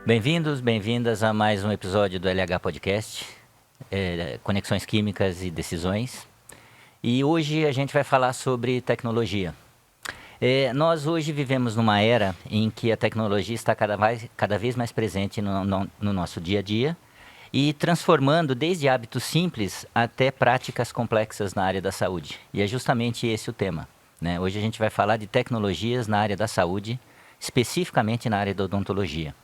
Bem-vindos, bem-vindas a mais um episódio do LH Podcast, Conexões Químicas e Decisões. E hoje a gente vai falar sobre tecnologia. Nós hoje vivemos numa era em que a tecnologia está cada vez mais presente no nosso dia a dia e transformando desde hábitos simples até práticas complexas na área da saúde. E é justamente esse o tema, né? Hoje a gente vai falar de tecnologias na área da saúde, especificamente na área da odontologia.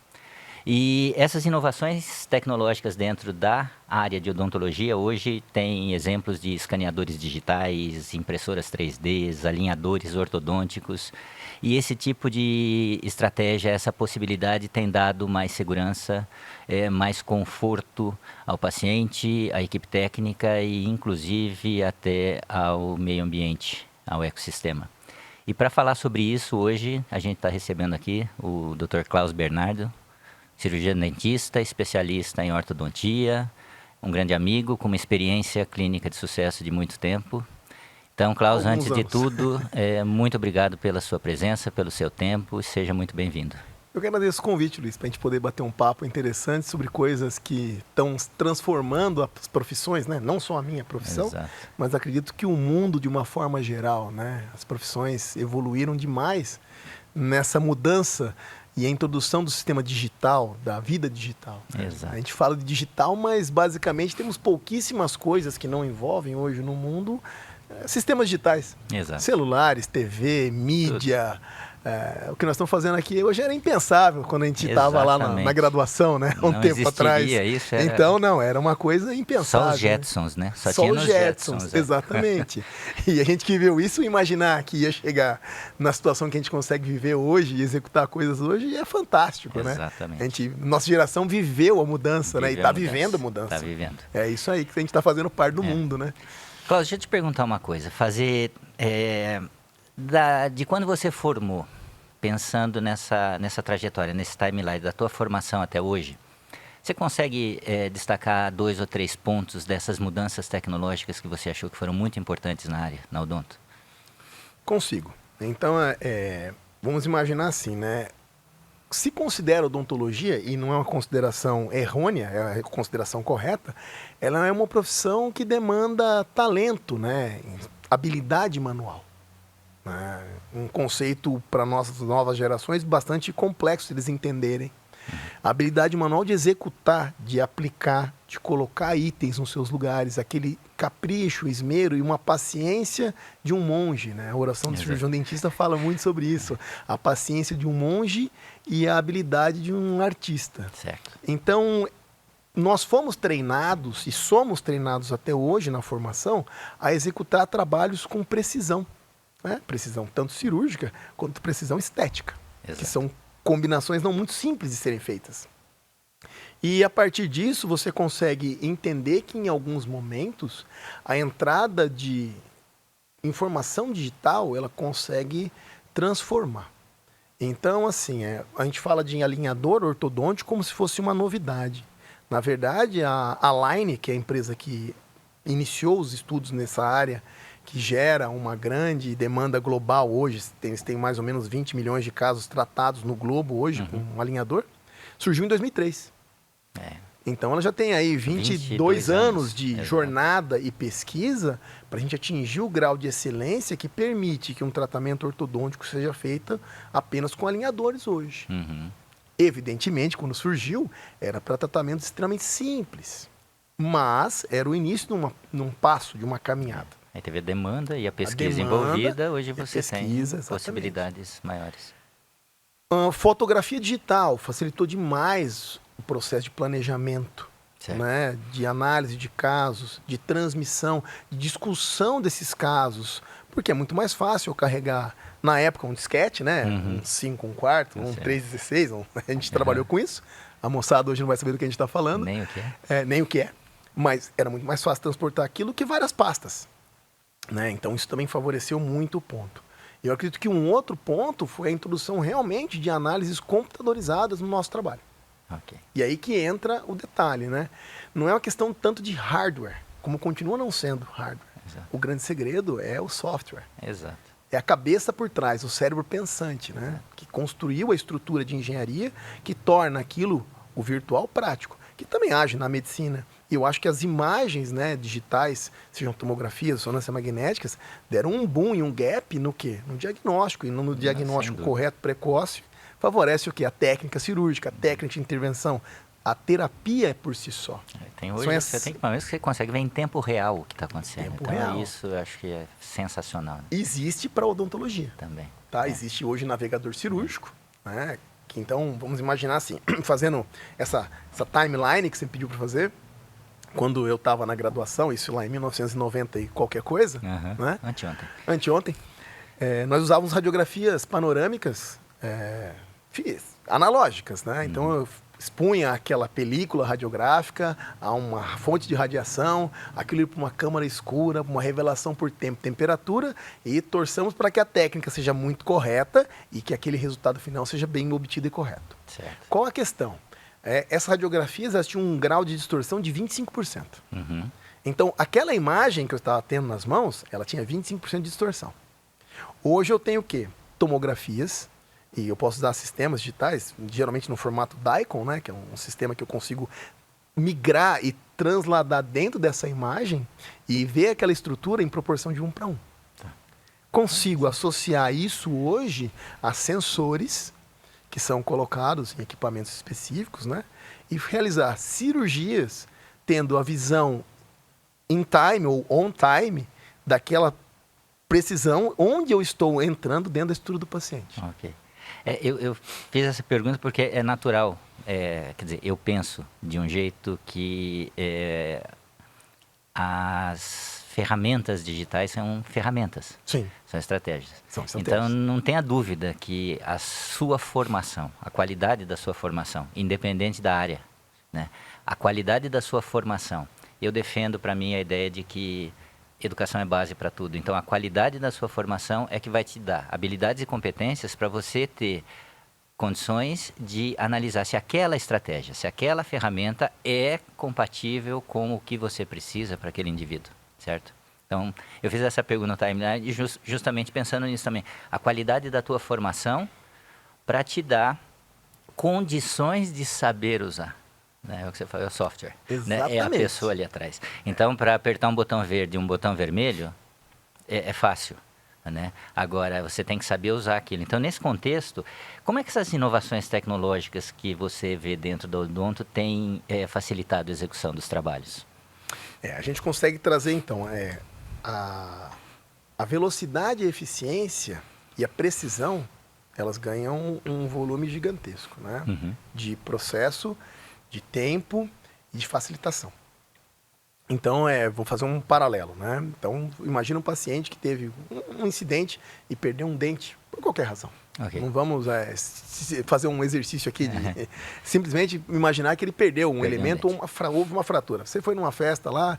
E essas inovações tecnológicas dentro da área de odontologia hoje tem exemplos de escaneadores digitais, impressoras 3D, alinhadores ortodônticos. E esse tipo de estratégia, essa possibilidade tem dado mais segurança, mais conforto ao paciente, à equipe técnica e inclusive até ao meio ambiente, ao ecossistema. E para falar sobre isso, hoje a gente está recebendo aqui o Dr. Klaus Bernardo, cirurgião dentista, especialista em ortodontia, um grande amigo com uma experiência clínica de sucesso de muito tempo. Então, Klaus, antes de tudo, muito obrigado pela sua presença, pelo seu tempo e seja muito bem-vindo. Eu que agradeço o convite, Luiz, para a gente poder bater um papo interessante sobre coisas que estão transformando as profissões, né? Não só a minha profissão, Exato. mas acredito que o mundo de uma forma geral, né? As profissões evoluíram demais nessa mudança e a introdução do sistema digital, da vida digital. Exato. A gente fala de digital, mas basicamente temos pouquíssimas coisas que não envolvem hoje no mundo sistemas digitais. Exato. Celulares, TV, mídia. O que nós estamos fazendo aqui hoje era impensável quando a gente estava lá na graduação, né? Um tempo atrás. Isso, era... Então, não, era uma coisa impensável. Só os Jetsons, né? Só os Jetsons, exatamente. E a gente que viu isso, imaginar que ia chegar na situação que a gente consegue viver hoje e executar coisas hoje é fantástico, né? Exatamente. Nossa geração viveu a mudança, né? E está vivendo a mudança. Está vivendo. É isso aí que a gente está fazendo parte do mundo, né? Klaus, deixa eu te perguntar uma coisa. De quando você formou, pensando nessa trajetória, nesse timeline da tua formação até hoje, você consegue destacar 2 ou 3 pontos dessas mudanças tecnológicas que você achou que foram muito importantes na área, na odonto? Consigo. Então, vamos imaginar assim, né? Se considera odontologia, e não é uma consideração errônea, é uma consideração correta, ela é uma profissão que demanda talento, né? Habilidade manual. Né? Um conceito para nossas novas gerações bastante complexo de eles entenderem. A habilidade manual de executar, de aplicar, de colocar itens nos seus lugares, aquele capricho, esmero e uma paciência de um monge, né? A oração do cirurgião dentista fala muito sobre isso. A paciência de um monge e a habilidade de um artista. Certo. Então, nós fomos treinados e somos treinados até hoje na formação a executar trabalhos com precisão. Né? Precisão tanto cirúrgica quanto precisão estética. Exato. Que são combinações não muito simples de serem feitas. E a partir disso você consegue entender que em alguns momentos a entrada de informação digital ela consegue transformar. Então assim, a gente fala de alinhador ortodôntico como se fosse uma novidade. Na verdade a Align, que é a empresa que iniciou os estudos nessa área, que gera uma grande demanda global hoje, tem mais ou menos 20 milhões de casos tratados no globo hoje com um alinhador, surgiu em 2003. Então ela já tem aí 22 anos de jornada e pesquisa para a gente atingir o grau de excelência que permite que um tratamento ortodôntico seja feito apenas com alinhadores hoje. Evidentemente, quando surgiu, era para tratamentos extremamente simples, mas era o início de um passo, de uma caminhada. Aí teve a demanda e a pesquisa envolvida, hoje você tem possibilidades maiores. Fotografia digital facilitou demais o processo de planejamento, né? De análise de casos, de transmissão, de discussão desses casos, porque é muito mais fácil eu carregar, na época, um disquete, né? Um 5, um quarto, um 316, a gente trabalhou com isso. A moçada hoje não vai saber do que a gente está falando. Nem o que é. Nem o que é. Mas era muito mais fácil transportar aquilo que várias pastas. Né? Então isso também favoreceu muito o ponto. Eu acredito que um outro ponto foi a introdução realmente de análises computadorizadas no nosso trabalho. E aí que entra o detalhe, né? Não é uma questão tanto de hardware, como continua não sendo hardware. Exato. O grande segredo é o software. Exato. É a cabeça por trás, o cérebro pensante, né? Que construiu a estrutura de engenharia que torna aquilo, o virtual, prático. Que também age na medicina. E eu acho que as imagens, né, digitais, sejam tomografias, ressonâncias magnéticas, deram um boom e um gap no quê? No diagnóstico. E no diagnóstico correto, precoce, favorece o quê? A técnica cirúrgica, a técnica de intervenção. A terapia é por si só. Tem hoje, você tem equipamentos que você consegue ver em tempo real o que está acontecendo. Tempo então, real. Isso eu acho que é sensacional. Né? Existe para odontologia. Também. Tá? Existe hoje navegador cirúrgico, né? Que, então, vamos imaginar assim, fazendo essa timeline que você pediu para fazer, quando eu estava na graduação, isso lá em 1990 e qualquer coisa, né? Anteontem, nós usávamos radiografias panorâmicas analógicas, né? Então, eu expunha aquela película radiográfica a uma fonte de radiação, aquilo ir para uma câmara escura, uma revelação por tempo e temperatura, e torçamos para que a técnica seja muito correta e que aquele resultado final seja bem obtido e correto. Certo. Qual a questão? Essas radiografias elas tinham um grau de distorção de 25%. Então, aquela imagem que eu estava tendo nas mãos, ela tinha 25% de distorção. Hoje eu tenho o quê? Tomografias, e eu posso usar sistemas digitais, geralmente no formato DICOM, né, que é um sistema que eu consigo migrar e transladar dentro dessa imagem e ver aquela estrutura em proporção de 1:1. Consigo associar isso hoje a sensores que são colocados em equipamentos específicos, né, e realizar cirurgias tendo a visão in time ou on time daquela precisão onde eu estou entrando dentro da estrutura do paciente. Ok. Eu fiz essa pergunta porque é natural. Quer dizer, eu penso de um jeito que as ferramentas digitais são ferramentas. Sim. São estratégias. São estratégias. Então, não tenha dúvida que a sua formação, a qualidade da sua formação, independente da área, né? A qualidade da sua formação. Eu defendo para mim a ideia de que educação é base para tudo. Então, a qualidade da sua formação é que vai te dar habilidades e competências para você ter condições de analisar se aquela estratégia, se aquela ferramenta é compatível com o que você precisa para aquele indivíduo, certo? Então, eu fiz essa pergunta no timeline justamente pensando nisso também. A qualidade da tua formação para te dar condições de saber usar. É o que você fala, é o software. Né? É a pessoa ali atrás. Então, para apertar um botão verde e um botão vermelho, é fácil. Né? Agora, você tem que saber usar aquilo. Então, nesse contexto, como é que essas inovações tecnológicas que você vê dentro do odonto têm facilitado a execução dos trabalhos? A gente consegue trazer, então, a velocidade, a eficiência e a precisão, elas ganham um volume gigantesco, né? De processo, de tempo e de facilitação. Então, vou fazer um paralelo, né? Então, imagina um paciente que teve um incidente e perdeu um dente, por qualquer razão. Okay. Não vamos fazer um exercício aqui de simplesmente imaginar que ele perdeu um elemento ou houve uma fratura. Você foi numa festa lá,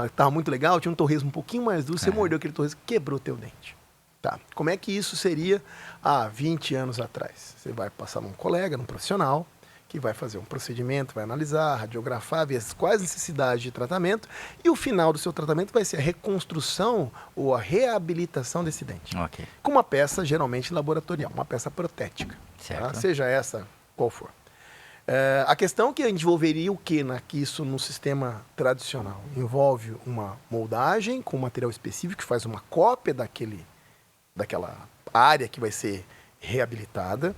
estava muito legal, tinha um torresmo um pouquinho mais duro, você mordeu aquele torresmo, quebrou teu dente. Tá. Como é que isso seria há 20 anos atrás? Você vai passar num colega, num profissional, que vai fazer um procedimento, vai analisar, radiografar, ver quais necessidades de tratamento, e o final do seu tratamento vai ser a reconstrução ou a reabilitação desse dente. Okay. Com uma peça geralmente laboratorial, uma peça protética, tá? Seja essa qual for. A questão que envolveria o que isso no sistema tradicional? Envolve uma moldagem com material específico que faz uma cópia daquela área que vai ser reabilitada.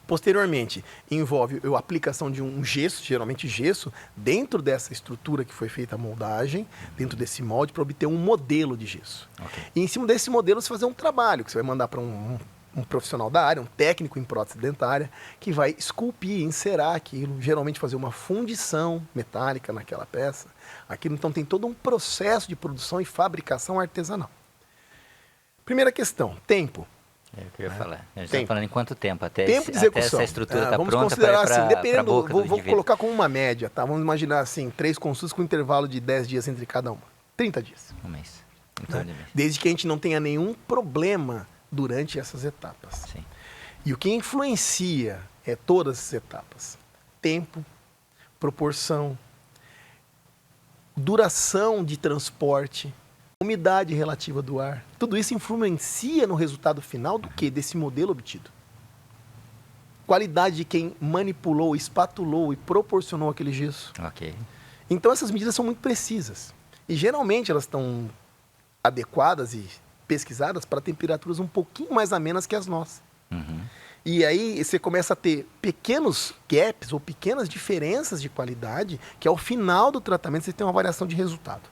Posteriormente, envolve a aplicação de um gesso, geralmente gesso, dentro dessa estrutura que foi feita a moldagem, dentro desse molde, para obter um modelo de gesso. Okay. E em cima desse modelo, você fazer um trabalho, que você vai mandar para um profissional da área, um técnico em prótese dentária, que vai esculpir, encerar aquilo, geralmente fazer uma fundição metálica naquela peça. Aquilo, então, tem todo um processo de produção e fabricação artesanal. Primeira questão, tempo. É o que eu ia falar. A gente está falando em quanto tempo? Até de execução. Até essa estrutura está pronta vamos considerar assim, dependendo, vou colocar como uma média, tá? Vamos imaginar assim, 3 consultas com intervalo de 10 dias entre cada uma. 30 dias. Um mês. Desde que a gente não tenha nenhum problema durante essas etapas. Sim. E o que influencia todas essas etapas? Tempo, proporção, duração de transporte, umidade relativa do ar. Tudo isso influencia no resultado final do quê? Desse modelo obtido. Qualidade de quem manipulou, espatulou e proporcionou aquele gesso. Ok. Então essas medidas são muito precisas. E geralmente elas estão adequadas e pesquisadas para temperaturas um pouquinho mais amenas que as nossas. Uhum. E aí você começa a ter pequenos gaps ou pequenas diferenças de qualidade que ao final do tratamento você tem uma variação de resultado.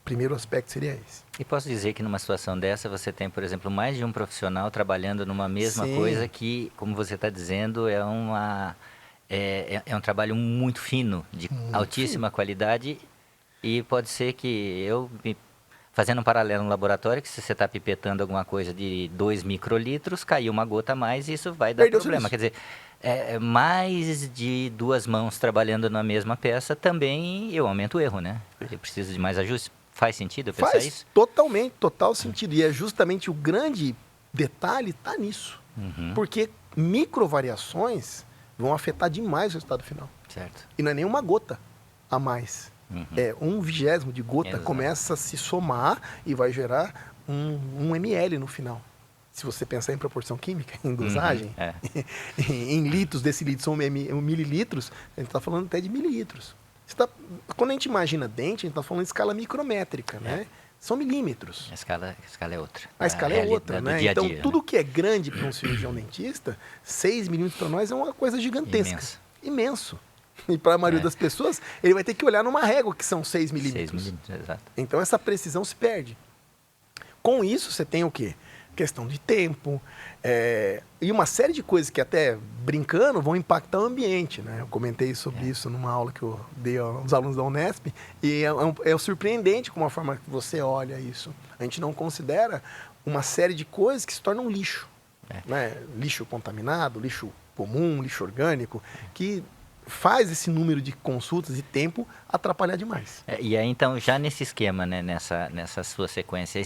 Primeiro aspecto seria esse. E posso dizer que numa situação dessa você tem, por exemplo, mais de um profissional trabalhando numa mesma Sim. coisa que, como você está dizendo, é um trabalho muito fino, de altíssima qualidade, e pode ser que fazendo um paralelo no laboratório, que se você está pipetando alguma coisa de 2 microlitros, caiu uma gota a mais, isso vai dar Perdeu problema. Quer dizer, mais de 2 mãos trabalhando na mesma peça, também eu aumento o erro, né? Eu preciso de mais ajustes. Faz sentido eu pensar Faz isso? totalmente, total sentido. E é justamente o grande detalhe está nisso. Uhum. Porque microvariações vão afetar demais o resultado final. Certo. E não é nenhuma gota a mais. Uhum. É 1/20 de gota, Exato. começa a se somar e vai gerar um ml no final. Se você pensar em proporção química, em dosagem, em litros, decilitros ou mililitros, a gente está falando até de mililitros. Quando a gente imagina dente, a gente está falando de escala micrométrica, né? São milímetros. A escala é outra. A escala é outra, né? Dia a Então, dia, tudo né? que é grande para um cirurgião dentista, 6 milímetros para nós é uma coisa gigantesca. Imenso. Imenso. E para a maioria das pessoas, ele vai ter que olhar numa régua que são 6 milímetros. 6 milímetros, exato. Então, essa precisão se perde. Com isso, você tem o quê? Questão de tempo, e uma série de coisas que até brincando vão impactar o ambiente, né? Eu comentei sobre isso numa aula que eu dei aos alunos da Unesp, e é surpreendente como a forma que você olha isso. A gente não considera uma série de coisas que se tornam lixo, né? Lixo contaminado, lixo comum, lixo orgânico, que faz esse número de consultas e tempo atrapalhar demais. E aí, então, já nesse esquema, né, nessa sua sequência,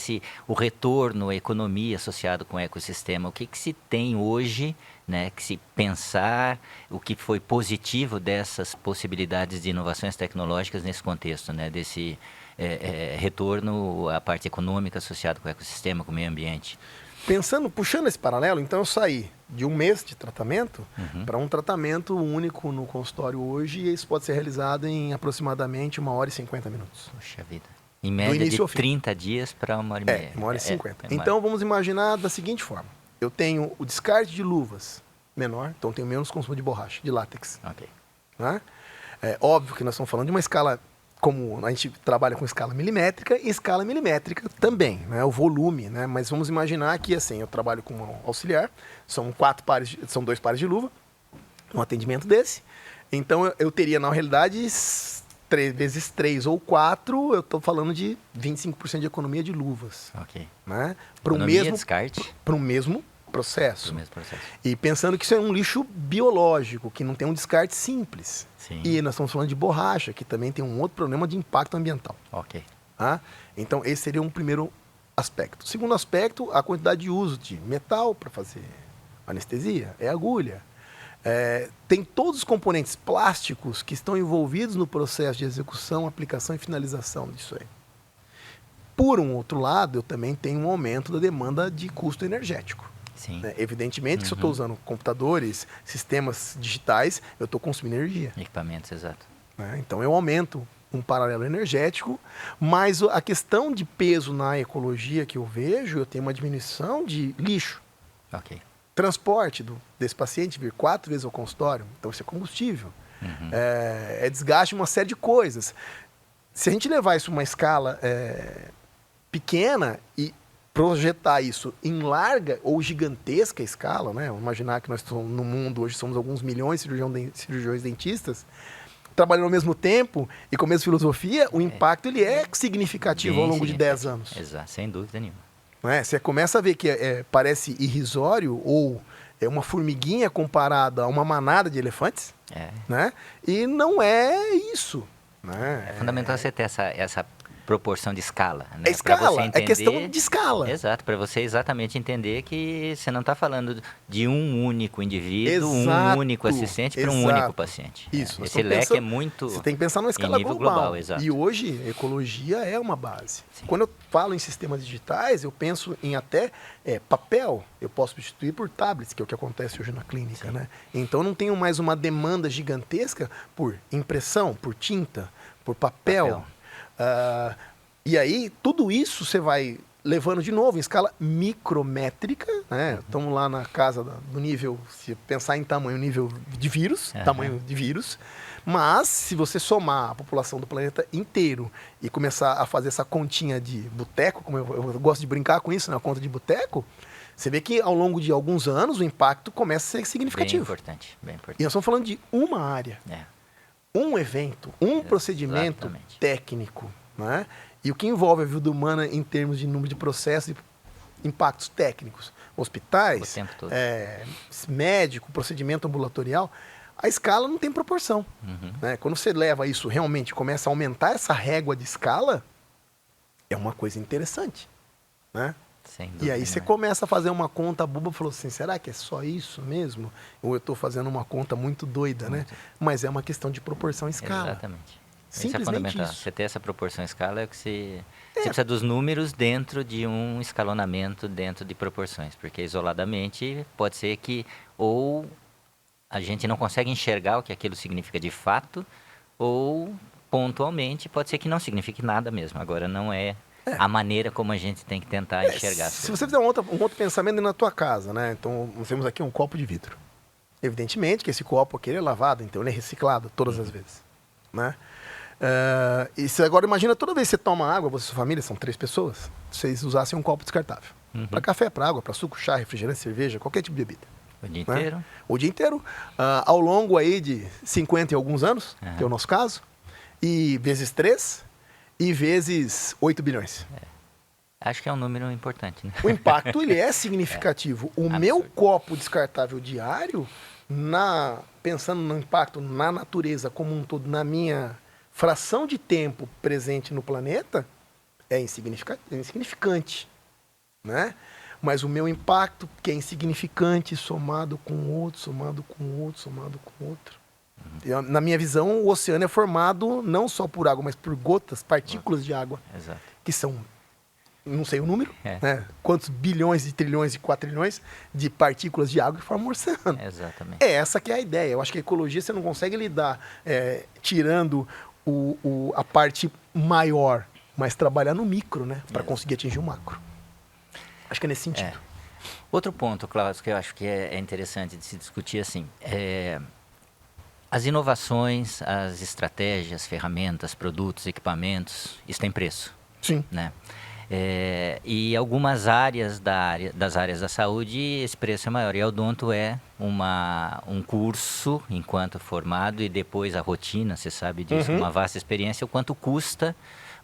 o retorno, a economia associado com o ecossistema, o que se tem hoje, né, que se pensar, o que foi positivo dessas possibilidades de inovações tecnológicas nesse contexto, né, desse retorno à parte econômica associada com o ecossistema, com o meio ambiente? Puxando esse paralelo, então eu saí de um mês de tratamento para um tratamento único no consultório hoje, e isso pode ser realizado em aproximadamente 1h50 minutos. Puxa vida. Em média de 30 dias para 1h30. 1h50. Então vamos imaginar da seguinte forma. Eu tenho o descarte de luvas menor, então tenho menos consumo de borracha, de látex. Ok. Né? É óbvio que nós estamos falando de uma escala, como a gente trabalha com escala milimétrica, e escala milimétrica também, né? O volume, né? Mas vamos imaginar que assim, eu trabalho com um auxiliar, são 2 pares de luva, um atendimento desse. Então eu teria, na realidade, 3 vezes 3 ou 4, eu estou falando de 25% de economia de luvas. Ok. Né? Descarte. Para o mesmo processo. Pro mesmo processo. E pensando que isso é um lixo biológico, que não tem um descarte simples. Sim. E nós estamos falando de borracha, que também tem um outro problema de impacto ambiental. Ok. Tá? Então, esse seria um primeiro aspecto. Segundo aspecto, a quantidade de uso de metal para fazer anestesia, agulha. Tem todos os componentes plásticos que estão envolvidos no processo de execução, aplicação e finalização disso aí. Por um outro lado, eu também tenho um aumento da demanda de custo energético. Sim. Evidentemente que se eu estou usando computadores, sistemas digitais, eu estou consumindo energia. Equipamentos, exato. Então eu aumento um paralelo energético, mas a questão de peso na ecologia que eu vejo, eu tenho uma diminuição de lixo. Ok. Transporte desse paciente vir 4 vezes ao consultório, então isso é combustível. Desgaste uma série de coisas. Se a gente levar isso a uma escala pequena e projetar isso em larga ou gigantesca escala, né? Vamos imaginar que nós estamos no mundo hoje, somos alguns milhões de cirurgiões dentistas, trabalhando ao mesmo tempo e com a mesma filosofia, o impacto ele é significativo ao longo de 10 anos. Exato, sem dúvida nenhuma. Você começa a ver que parece irrisório ou é uma formiguinha comparada a uma manada de elefantes, né? E não é isso. Né? É fundamental você ter essa proporção de escala, né? É escala, Pra você entender, é questão de escala. Exato, para você exatamente entender que você não está falando de um único indivíduo, um Exato, único assistente para um exato. único paciente. Isso. Esse leque é muito Você tem que pensar numa em escala nível global. exato. E hoje, ecologia é uma base. Sim. Quando eu falo em sistemas digitais, eu penso em até papel. Eu posso substituir por tablets, que é o que acontece hoje na clínica, né? Então, não tenho mais uma demanda gigantesca por impressão, por tinta, por papel. E aí, tudo isso você vai levando de novo em escala micrométrica, né? Estamos lá na casa do nível, se pensar em tamanho, nível de vírus, tamanho de vírus. Mas, se você somar a população do planeta inteiro e começar a fazer essa continha de boteco, como eu gosto de brincar com isso, né? A conta de boteco, você vê que ao longo de alguns anos o impacto começa a ser significativo. Bem importante, bem importante. E nós estamos falando de uma área, um evento, um procedimento técnico, né? E o que envolve a vida humana em termos de número de processos e impactos técnicos, hospitais, o tempo todo. Médico, procedimento ambulatorial, a escala não tem proporção. Né? Quando você leva isso realmente, começa a aumentar essa régua de escala, é uma coisa interessante. Né? Sem dúvida, e aí você começa a fazer uma conta boba e falou assim, será que é só isso mesmo? Ou eu estou fazendo uma conta muito doida, né? Mas é uma questão de proporção e escala. Exatamente. Isso é Simplesmente fundamental. isso. Você ter essa proporção escala é que você precisa dos números dentro de um escalonamento dentro de proporções, porque isoladamente pode ser que ou a gente não consegue enxergar o que aquilo significa de fato, ou pontualmente pode ser que não signifique nada mesmo. Agora não é a maneira como a gente tem que tentar enxergar. Se você fizer um outro pensamento na tua casa, né? Então, nós temos aqui um copo de vidro. Evidentemente que esse copo aqui ele é lavado, então ele é reciclado todas as vezes. Né? E você agora imagina, toda vez que você toma água, você e sua família, são 3 pessoas, vocês usassem um copo descartável. Para café, para água, para suco, chá, refrigerante, cerveja, qualquer tipo de bebida. O dia inteiro? O dia inteiro. Ao longo aí de 50 e alguns anos, que é o nosso caso, e vezes 3, e vezes 8 bilhões. Acho que é um número importante, né? O impacto ele é significativo. O meu copo descartável diário, pensando no impacto na natureza como um todo, na minha fração de tempo presente no planeta, é insignificante. Né? Mas o meu impacto, que é insignificante, somado com outro, somado com outro, somado com outro. Na minha visão, o oceano é formado não só por água, mas por gotas, partículas de água. Exato. Que são, não sei o número, né? Quantos bilhões e trilhões e quatrilhões de partículas de água que formam o oceano. Exatamente. Essa que é a ideia. Eu acho que a ecologia você não consegue lidar tirando a parte maior, mas trabalhar no micro, né? Para conseguir atingir o macro. Acho que é nesse sentido. Outro ponto, Cláudio, que eu acho que é interessante de se discutir assim, as inovações, as estratégias, ferramentas, produtos, equipamentos, isso tem preço. Sim. Né? E algumas áreas das áreas da saúde, esse preço é maior. E a Odonto é um curso enquanto formado e depois a rotina, você sabe disso, uma vasta experiência, o quanto custa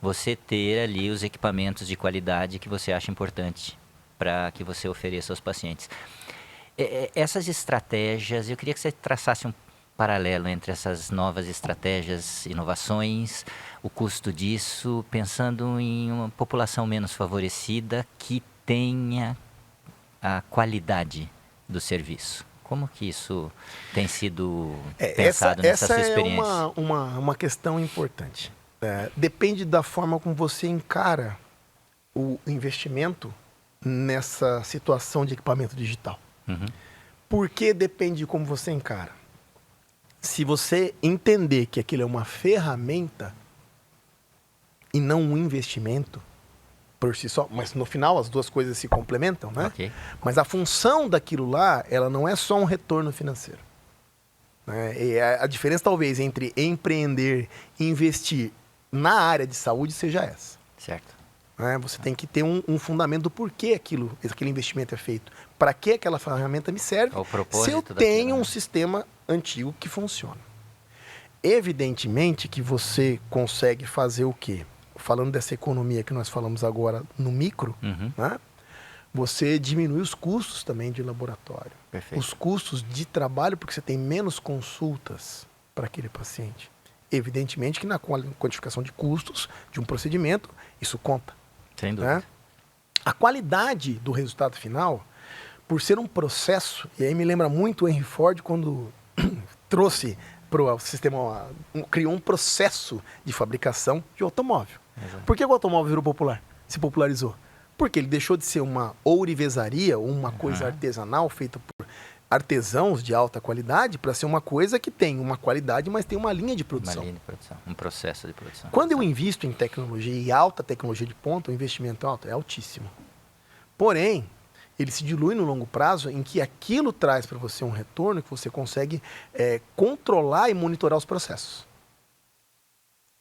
você ter ali os equipamentos de qualidade que você acha importante para que você ofereça aos pacientes. Essas estratégias, eu queria que você traçasse um paralelo entre essas novas estratégias, inovações, o custo disso, pensando em uma população menos favorecida que tenha a qualidade do serviço. Como que isso tem sido pensado nessa sua experiência? Essa é uma questão importante. Depende da forma como você encara o investimento nessa situação de equipamento digital. Por que depende de como você encara? Se você entender que aquilo é uma ferramenta e não um investimento por si só, mas no final as duas coisas se complementam, né? Okay. Mas a função daquilo lá, ela não é só um retorno financeiro. Né? E a diferença talvez entre empreender e investir na área de saúde seja essa. Certo. Você tem que ter um fundamento do porquê aquele investimento é feito. Para que aquela ferramenta me serve se eu tenho um sistema antigo que funciona. Evidentemente que você consegue fazer o quê? Falando dessa economia que nós falamos agora no micro, né? Você diminui os custos também de laboratório. Perfeito. Os custos de trabalho, porque você tem menos consultas para aquele paciente. Evidentemente que na quantificação de custos de um procedimento, isso conta. Sem dúvida. Né? A qualidade do resultado final, por ser um processo, e aí me lembra muito o Henry Ford quando trouxe para o sistema, criou um processo de fabricação de automóvel. Exato. Por que o automóvel virou popular? Se popularizou? Porque ele deixou de ser uma ourivesaria ou uma coisa artesanal feita por artesãos de alta qualidade para ser uma coisa que tem uma qualidade, mas tem uma linha de produção. Uma linha de produção, um processo de produção. Quando eu invisto em tecnologia e alta tecnologia de ponta, o investimento alto é altíssimo. Porém, ele se dilui no longo prazo em que aquilo traz para você um retorno que você consegue controlar e monitorar os processos.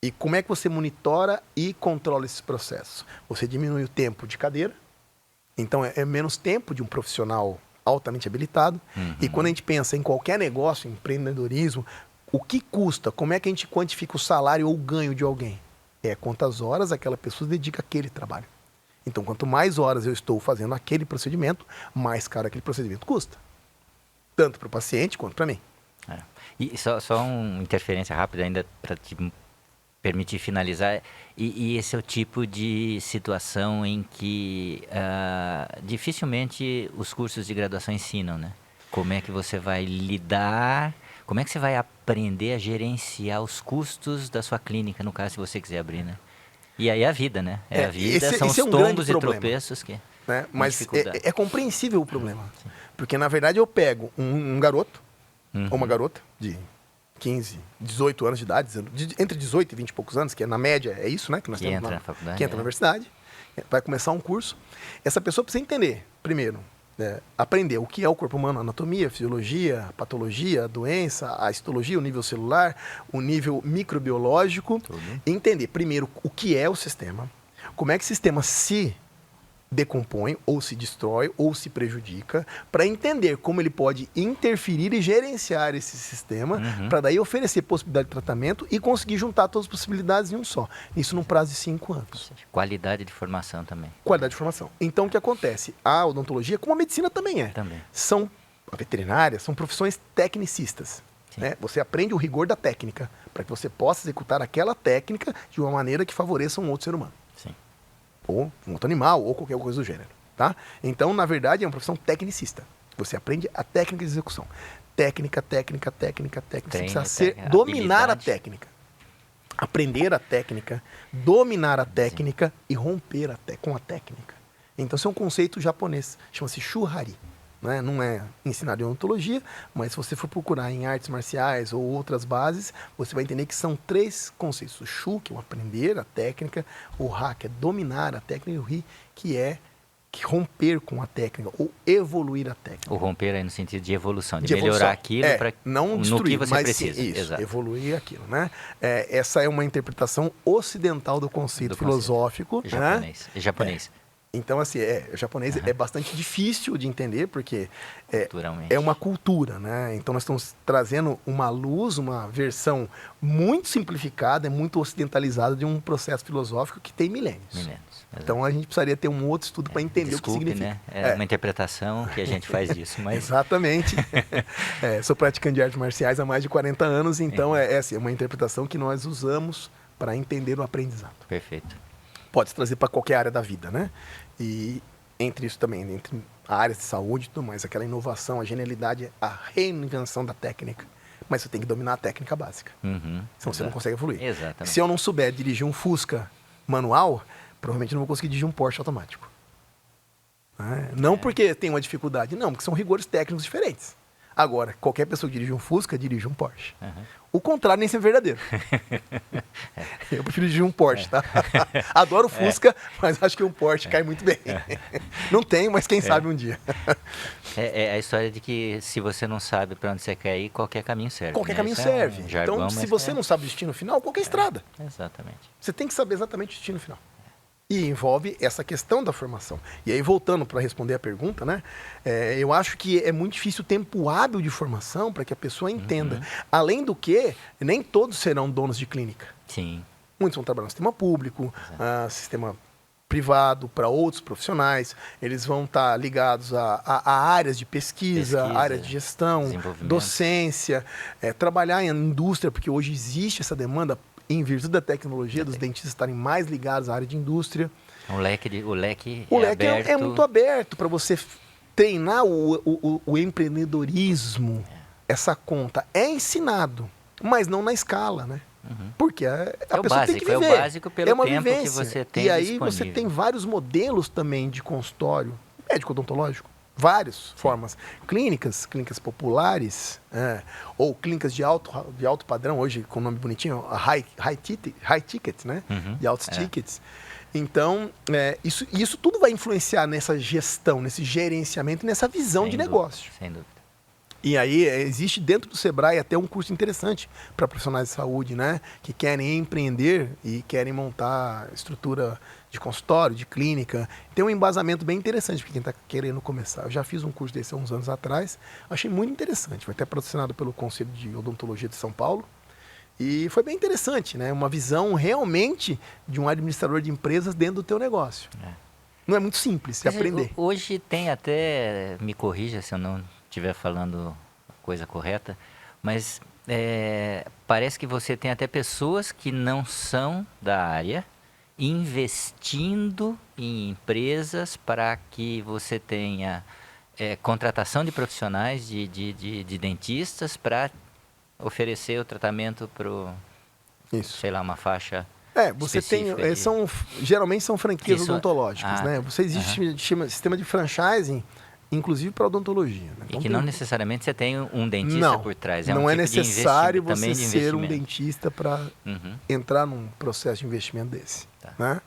E como é que você monitora e controla esses processos? Você diminui o tempo de cadeira, então é menos tempo de um profissional altamente habilitado. E quando a gente pensa em qualquer negócio, empreendedorismo, o que custa? Como é que a gente quantifica o salário ou o ganho de alguém? É quantas horas aquela pessoa dedica àquele trabalho. Então, quanto mais horas eu estou fazendo aquele procedimento, mais caro aquele procedimento custa. Tanto para o paciente quanto para mim. E só uma interferência rápida ainda para te permitir finalizar. E esse é o tipo de situação em que dificilmente os cursos de graduação ensinam, né? Como é que você vai lidar, como é que você vai aprender a gerenciar os custos da sua clínica, no caso, se você quiser abrir, né? E aí a vida, né? A vida, são os tombos e tropeços que... Né? Mas é compreensível o problema. Porque, na verdade, eu pego um garoto, ou uma garota de 15, 18 anos de idade, entre 18 e 20 e poucos anos, que na média é isso, né? Que nós temos entra na faculdade. Que entra na universidade, vai começar um curso. Essa pessoa precisa entender, primeiro, aprender o que é o corpo humano, a anatomia, a fisiologia, a patologia, a doença, a histologia, o nível celular, o nível microbiológico. Tudo. Entender, primeiro, o que é o sistema, como é que o sistema se decompõe, ou se destrói, ou se prejudica, para entender como ele pode interferir e gerenciar esse sistema, para daí oferecer possibilidade de tratamento e conseguir juntar todas as possibilidades em um só. Isso num prazo de 5 anos. Qualidade de formação também. Qualidade de formação. Então, o que acontece? A odontologia, como a medicina também é. Também. A veterinária são profissões tecnicistas. Né? Você aprende o rigor da técnica, para que você possa executar aquela técnica de uma maneira que favoreça um outro ser humano. Sim. Ou um outro animal, ou qualquer coisa do gênero. Tá? Então, na verdade, é uma profissão tecnicista. Você aprende a técnica de execução. Técnica. Você precisa dominar a técnica. Aprender a técnica, dominar a técnica e romper com a técnica. Então, isso é um conceito japonês. Chama-se Shuhari. Né? Não é ensinado em odontologia, mas se você for procurar em artes marciais ou outras bases, você vai entender que são 3 conceitos. O Shu, que é o aprender a técnica, o Ha, que é dominar a técnica, e o Ri, que é romper com a técnica ou evoluir a técnica. O romper aí no sentido de evolução, de melhorar aquilo para não destruir, no que você mas precisa. Sim, isso, exato. Evoluir aquilo. Né? Essa é uma interpretação ocidental do conceito filosófico. Japonês. Né? Japonês. Então, assim, o japonês é bastante difícil de entender, porque Culturalmente. é uma cultura, né? Então, nós estamos trazendo uma luz, uma versão muito simplificada, muito ocidentalizada de um processo filosófico que tem milênios. Então, a gente precisaria ter um outro estudo para entender o que significa. Né? É uma interpretação que a gente faz disso. Mas... Exatamente. Sou praticante de artes marciais há mais de 40 anos, então é uma interpretação que nós usamos para entender o aprendizado. Perfeito. Pode se trazer para qualquer área da vida, né? E entre isso também, entre áreas de saúde e tudo mais, aquela inovação, a genialidade, a reinvenção da técnica. Mas você tem que dominar a técnica básica. Senão você não consegue evoluir. Exatamente. Se eu não souber dirigir um Fusca manual, provavelmente não vou conseguir dirigir um Porsche automático. Não porque tem uma dificuldade, não, porque são rigores técnicos diferentes. Agora, qualquer pessoa que dirige um Fusca, dirige um Porsche. O contrário nem sempre é verdadeiro. Eu prefiro dirigir um Porsche, tá? Adoro o Fusca, mas acho que um Porsche cai muito bem. Não tenho, mas quem sabe um dia. É a história de que se você não sabe para onde você quer ir, qualquer caminho serve. Qualquer caminho serve. Então, se você não sabe o destino final, qualquer estrada. Exatamente. Você tem que saber exatamente o destino final. E envolve essa questão da formação. E aí, voltando para responder a pergunta, né? Eu acho que é muito difícil o tempo hábil de formação para que a pessoa entenda. Além do que, nem todos serão donos de clínica. Sim. Muitos vão trabalhar no sistema público, sistema privado, para outros profissionais. Eles vão estar ligados a áreas de pesquisa, áreas de gestão, docência, trabalhar em indústria, porque hoje existe essa demanda em virtude da tecnologia, dos dentistas estarem mais ligados à área de indústria. O leque é muito aberto para você treinar o empreendedorismo. Essa conta é ensinado, mas não na escala, né? Porque a pessoa tem que viver. É o básico pelo uma tempo vivência. que você tem E aí disponível. você tem vários modelos também de consultório médico odontológico. Várias formas. Clínicas populares, ou clínicas de alto padrão, hoje com nome bonitinho, high ticket, né? De altos tickets. Então, isso tudo vai influenciar nessa gestão, nesse gerenciamento, nessa visão de negócio. Sem dúvida. E aí existe dentro do Sebrae até um curso interessante para profissionais de saúde, né? Que querem empreender e querem montar estrutura de consultório, de clínica. Tem um embasamento bem interessante para quem está querendo começar. Eu já fiz um curso desse há uns anos atrás, achei muito interessante. Foi até patrocinado pelo Conselho de Odontologia de São Paulo. E foi bem interessante, né? Uma visão realmente de um administrador de empresas dentro do teu negócio. Não é muito simples de aprender. Hoje tem até, me corrija se eu não estiver falando a coisa correta, mas parece que você tem até pessoas que não são da área investindo em empresas para que você tenha contratação de profissionais, de dentistas para oferecer o tratamento para, sei lá, uma faixa você específica tem, geralmente são franquias odontológicas, né? Você existe sistema de franchising, inclusive para odontologia. Né? Então, e que não necessariamente você tem um dentista por trás. Não é tipo necessário você ser um dentista para entrar num processo de investimento desse. Né?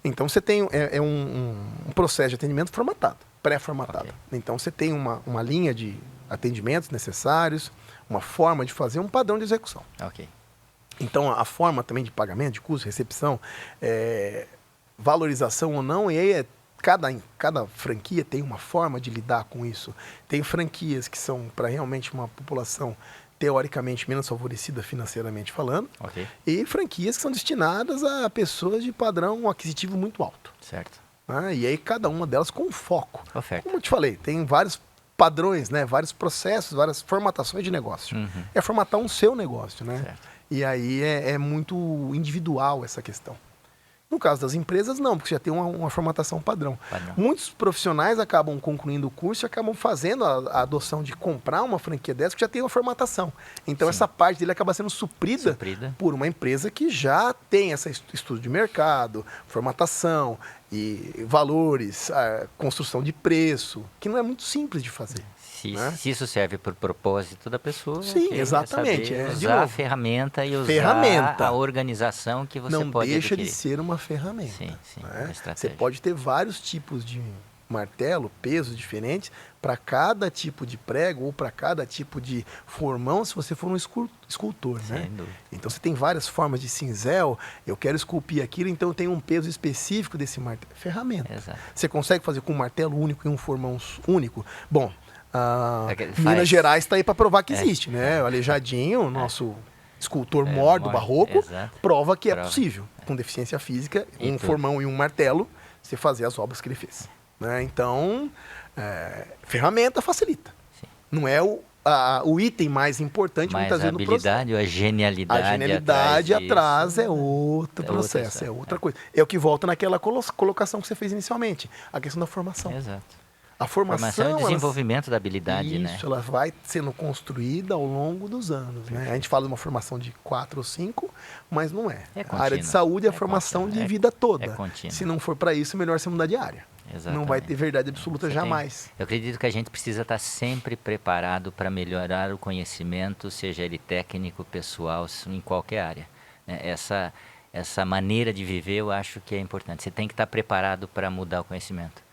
Então você tem um processo de atendimento formatado, pré-formatado. Então você tem uma linha de atendimentos necessários, uma forma de fazer, um padrão de execução. Então a forma também de pagamento, de custo, recepção, valorização ou não, e aí cada franquia tem uma forma de lidar com isso. Tem franquias que são para realmente uma população teoricamente menos favorecida financeiramente falando, e franquias que são destinadas a pessoas de padrão aquisitivo muito alto. Certo. E aí cada uma delas com foco. Oferta. Como eu te falei, tem vários padrões, né? Vários processos, várias formatações de negócio. É formatar um seu negócio, né? Certo. E aí é muito individual essa questão. No caso das empresas, não, porque já tem uma formatação padrão. Muitos profissionais acabam concluindo o curso e acabam fazendo a adoção de comprar uma franquia dessa, que já tem uma formatação. Então, essa parte dele acaba sendo suprida por uma empresa que já tem esse estudo de mercado, formatação e valores, construção de preço, que não é muito simples de fazer. Se isso serve para o propósito da pessoa, sim, exatamente. Usar a ferramenta e usar a organização que você não pode deixa adquirir. de ser uma ferramenta. Sim, né? Você pode ter vários tipos de martelo, pesos diferentes para cada tipo de prego ou para cada tipo de formão, se você for um escultor, né? Então você tem várias formas de cinzel, eu quero esculpir aquilo, então eu tenho um peso específico desse martelo. Ferramenta. Exato. Você consegue fazer com um martelo único e um formão único? Bom, Minas Gerais está aí para provar que existe, né? O Aleijadinho, nosso escultor mor do barroco, prova que é possível, com deficiência física, um formão e um martelo, você fazer as obras que ele fez. Né? Então, ferramenta facilita. Não é o item mais importante, muitas vezes, no processo. A genialidade. A genialidade atrás é outro processo, é outra coisa. É o que volta naquela colocação que você fez inicialmente, a questão da formação. Exato. A formação é o desenvolvimento da habilidade, né? Isso, ela vai sendo construída ao longo dos anos, né? A gente fala de uma formação de 4 ou 5, mas não é. A área de saúde é a formação de vida toda. Se não for para isso, melhor você mudar de área. Exatamente. Não vai ter verdade absoluta jamais. Eu acredito que a gente precisa estar sempre preparado para melhorar o conhecimento, seja ele técnico, pessoal, em qualquer área. Essa maneira de viver, eu acho que é importante. Você tem que estar preparado para mudar o conhecimento.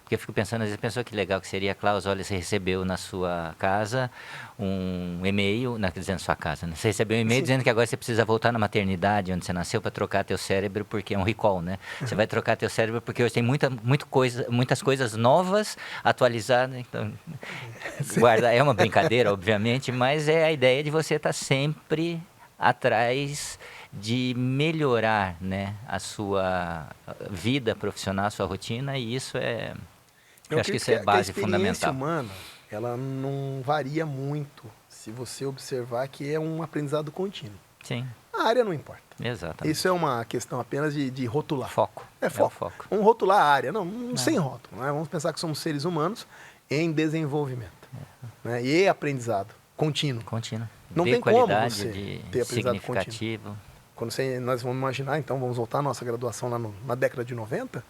Porque eu fico pensando, às vezes, pessoa que legal que seria, Klaus, olha, você recebeu na sua casa um e-mail, não, quer dizer, na sua casa, né? Você recebeu um e-mail dizendo que agora você precisa voltar na maternidade, onde você nasceu, para trocar teu cérebro, porque é um recall, né? Você vai trocar teu cérebro porque hoje tem muitas coisas novas, atualizadas, então, é uma brincadeira, obviamente, mas é a ideia de você estar sempre atrás de melhorar, né, a sua vida profissional, a sua rotina, e isso eu acho que isso é base a experiência fundamental. humana, ela não varia muito se você observar que é um aprendizado contínuo. Sim, A área não importa. exatamente. Isso é uma questão apenas de rotular. Foco. É o foco. foco. Vamos rotular a área. Não, sem rótulo. Né? Vamos pensar que somos seres humanos em desenvolvimento. Né? E aprendizado contínuo. Contínuo. Não De tem como qualidade, você de ter aprendizado significativo. Quando nós vamos imaginar, então, vamos voltar à nossa graduação lá na década de 90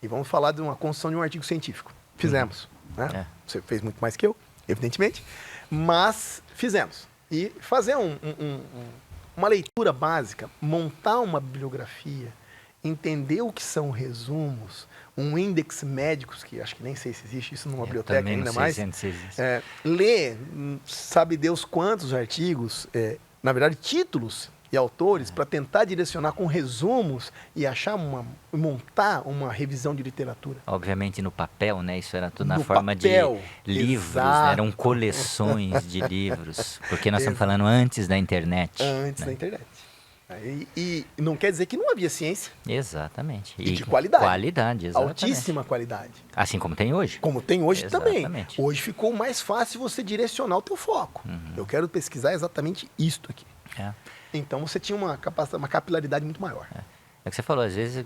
e vamos falar de uma construção de um artigo científico. Fizemos. Né? É. Você fez muito mais que eu, evidentemente, mas fizemos. E fazer uma leitura básica, montar uma bibliografia, entender o que são resumos, um índex médicos, que acho que nem sei se existe isso numa biblioteca ainda mais. Ler, sabe Deus quantos artigos, na verdade títulos e autores, para tentar direcionar com resumos e montar uma revisão de literatura. Obviamente no papel, né? Isso era tudo na No forma papel, de livros, né? exato. Eram coleções de livros. Porque nós estamos Exato. falando antes da internet. Antes né? da internet. E não quer dizer que não havia ciência. Exatamente. E de qualidade. Qualidade, exatamente. Altíssima qualidade. Assim como tem hoje. Como tem hoje também. Exatamente. Hoje ficou mais fácil você direcionar o teu foco. Eu quero pesquisar exatamente isto aqui. É. Então você tinha uma capilaridade muito maior. É o que você falou, às vezes,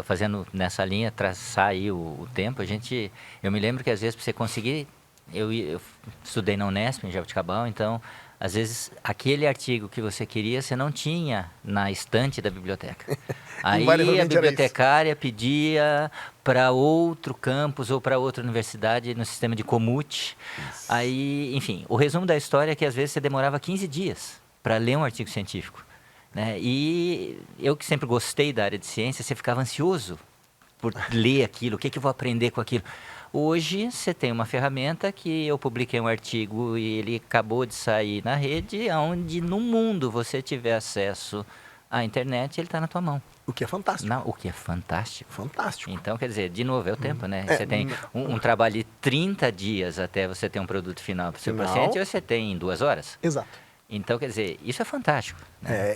fazendo nessa linha, traçar aí o tempo, eu me lembro que às vezes para você conseguir, eu estudei na Unesp, em Jaboticabal, então, às vezes, aquele artigo que você queria, você não tinha na estante da biblioteca. Aí a bibliotecária pedia para outro campus ou para outra universidade no sistema de comute. Aí, enfim, o resumo da história é que às vezes você demorava 15 dias para ler um artigo científico. Né? E eu que sempre gostei da área de ciência, você ficava ansioso por ler aquilo, o que eu vou aprender com aquilo. Hoje você tem uma ferramenta que eu publiquei um artigo e ele acabou de sair na rede, onde no mundo você tiver acesso à internet, ele está na tua mão. O que é fantástico. Não, o que é fantástico. Fantástico. Então, quer dizer, de novo, é o tempo, né? Você tem um trabalho de 30 dias até você ter um produto final para o seu paciente, ou você tem em 2 horas. Exato. Então, quer dizer, isso é fantástico. Né?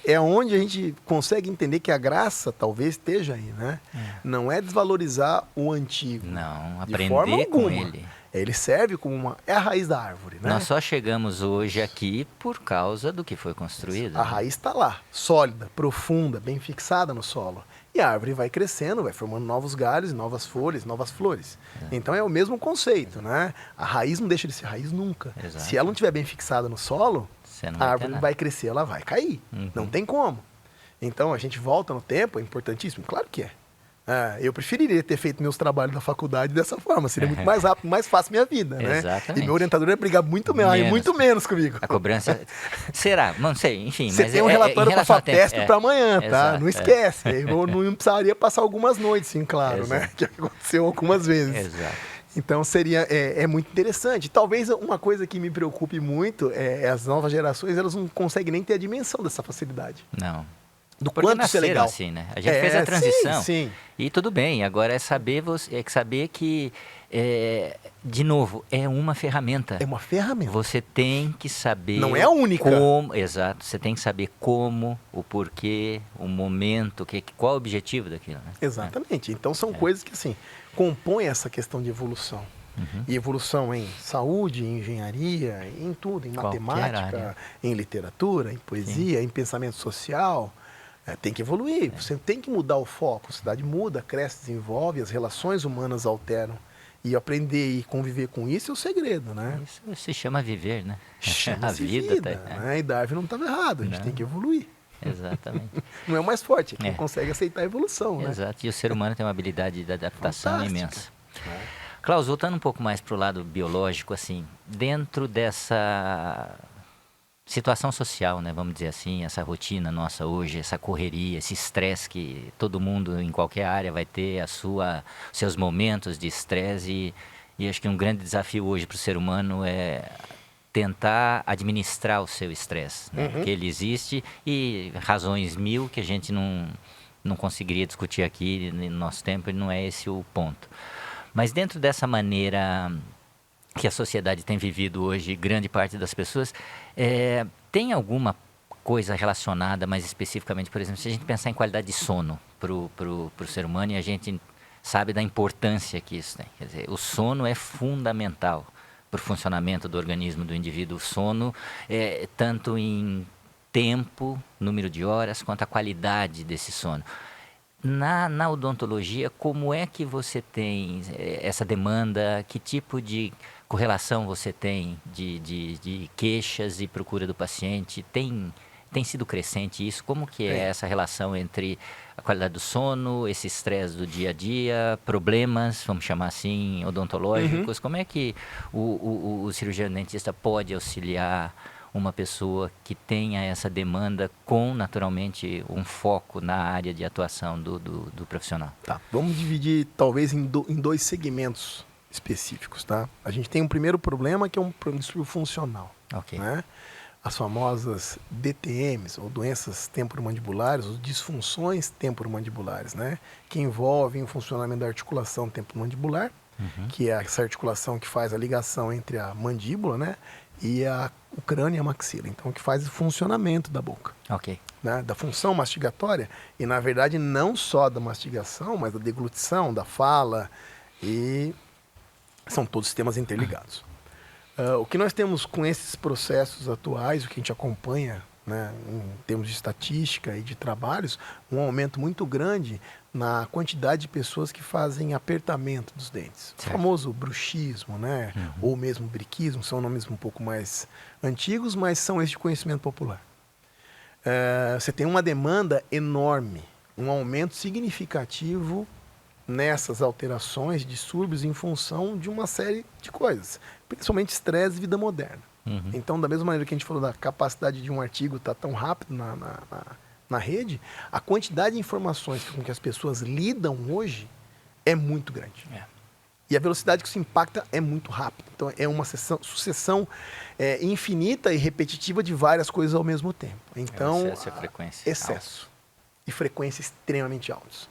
É onde a gente consegue entender que a graça talvez esteja aí, né? Não é desvalorizar o antigo. Não, de aprender forma alguma. com ele. Ele serve como é a raiz da árvore, né? Nós só chegamos hoje aqui por causa do que foi construído. A raiz está lá, sólida, profunda, bem fixada no solo. E a árvore vai crescendo, vai formando novos galhos, novas folhas, novas flores. Então é o mesmo conceito, né? A raiz não deixa de ser raiz nunca. Exato. Se ela não estiver bem fixada no solo, a árvore vai crescer, ela vai cair. Não tem como. Então a gente volta no tempo, é importantíssimo? Claro que é. Eu preferiria ter feito meus trabalhos da faculdade dessa forma. Seria muito mais rápido, mais fácil minha vida, né? Exatamente. E meu orientador ia brigar muito menos comigo. A cobrança... Será? Não sei, enfim. Você mas tem um relatório para a FAPESP para amanhã, tá? Exato, não esquece. Eu não precisaria passar algumas noites, sim, claro, né? Que aconteceu algumas vezes. Exato. Então seria muito interessante. Talvez uma coisa que me preocupe muito é as novas gerações, elas não conseguem nem ter a dimensão dessa facilidade. Não. Do Porque quanto isso é legal. assim, né? A gente fez a transição. Sim. E tudo bem, agora é saber que, de novo, é uma ferramenta. É uma ferramenta. Você tem que saber... Não é a única. Exato, você tem que saber como, o porquê, o momento, qual o objetivo daquilo. Né? Exatamente. Então são coisas que, assim, compõem essa questão de evolução. E evolução em saúde, em engenharia, em tudo, em matemática, em literatura, em poesia, em pensamento social. Tem que evoluir, você tem que mudar o foco. A cidade muda, cresce, desenvolve, as relações humanas alteram. E aprender e conviver com isso é o segredo, né? Isso se chama viver, né? Chama-se vida, né? E Darwin não estava errado, a gente tem que evoluir. Exatamente. Não é o mais forte, é quem consegue aceitar a evolução, né? Exato, e o ser humano tem uma habilidade de adaptação Fantástica. imensa. Klaus, voltando um pouco mais para o lado biológico, assim, dentro dessa situação social, né, vamos dizer assim, essa rotina nossa hoje, essa correria, esse estresse que todo mundo em qualquer área vai ter, seus momentos de estresse, e acho que um grande desafio hoje para o ser humano é tentar administrar o seu estresse, né? Porque ele existe e razões mil que a gente não conseguiria discutir aqui no nosso tempo, e não é esse o ponto. Mas dentro dessa maneira que a sociedade tem vivido hoje, grande parte das pessoas, tem alguma coisa relacionada mais especificamente, por exemplo, se a gente pensar em qualidade de sono pro ser humano, e a gente sabe da importância que isso tem. Quer dizer, o sono é fundamental para o funcionamento do organismo do indivíduo. O sono é tanto em tempo, número de horas, quanto a qualidade desse sono. Na odontologia, como é que você tem essa demanda? Que tipo de correlação você tem de queixas e procura do paciente? Tem sido crescente isso? Como que é essa relação entre a qualidade do sono, esse estresse do dia a dia, problemas, vamos chamar assim, odontológicos? Como é que o cirurgião dentista pode auxiliar uma pessoa que tenha essa demanda com, naturalmente, um foco na área de atuação do profissional? Tá, vamos dividir talvez em dois segmentos específicos, tá? A gente tem um primeiro problema que é um distúrbio funcional, Ok. né? As famosas DTMs, ou doenças temporomandibulares, ou disfunções temporomandibulares, né? Que envolvem o funcionamento da articulação temporomandibular, que é essa articulação que faz a ligação entre a mandíbula, né? E o crânio e a maxila. Então, que faz o funcionamento da boca. Ok. Né? Da função mastigatória. E, na verdade, não só da mastigação, mas da deglutição, da fala. E são todos sistemas interligados. O que nós temos com esses processos atuais, o que a gente acompanha, né, em termos de estatística e de trabalhos, um aumento muito grande na quantidade de pessoas que fazem apertamento dos dentes. Certo. O famoso bruxismo, né, ou mesmo briquismo, são nomes um pouco mais antigos, mas são esses de conhecimento popular. Você tem uma demanda enorme, um aumento significativo nessas alterações, distúrbios em função de uma série de coisas, principalmente estresse e vida moderna. Então, da mesma maneira que a gente falou da capacidade de um artigo estar tão rápido na rede, a quantidade de informações com que as pessoas lidam hoje é muito grande. E a velocidade que isso impacta é muito rápida. Então, é uma sucessão infinita e repetitiva de várias coisas ao mesmo tempo. Então, excesso e frequência. excesso e frequência extremamente altos.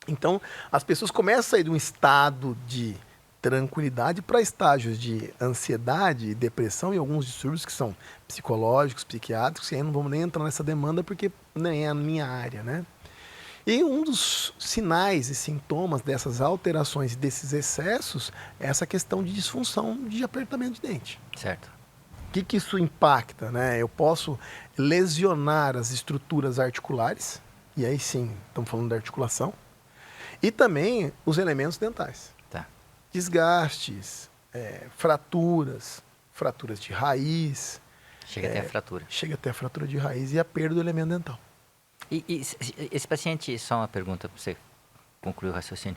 Então, as pessoas começam a sair de um estado de tranquilidade para estágios de ansiedade e depressão e alguns distúrbios que são psicológicos, psiquiátricos, e aí não vamos nem entrar nessa demanda porque nem é a minha área, né? E um dos sinais e sintomas dessas alterações e desses excessos é essa questão de disfunção de apertamento de dente. Certo. O que isso impacta, né? Eu posso lesionar as estruturas articulares, e aí sim, estamos falando da articulação, e também os elementos dentais. Tá. Desgastes, fraturas de raiz. Chega até a fratura. Chega até a fratura de raiz e a perda do elemento dental. E esse paciente, só uma pergunta para você concluir o raciocínio.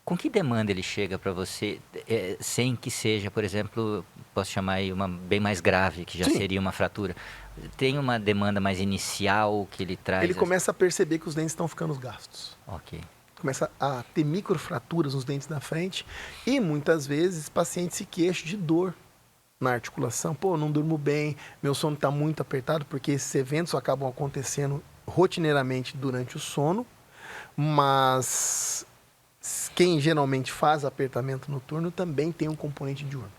Com que demanda ele chega para você, sem que seja, por exemplo, posso chamar aí uma bem mais grave, que já Sim. seria uma fratura? Tem uma demanda mais inicial que ele traz? Ele começa a perceber que os dentes estão ficando gastos. Ok. Começa a ter microfraturas nos dentes da frente e muitas vezes o paciente se queixa de dor na articulação. Pô, não durmo bem, meu sono está muito apertado, porque esses eventos acabam acontecendo rotineiramente durante o sono, mas quem geralmente faz apertamento noturno também tem um componente diurno.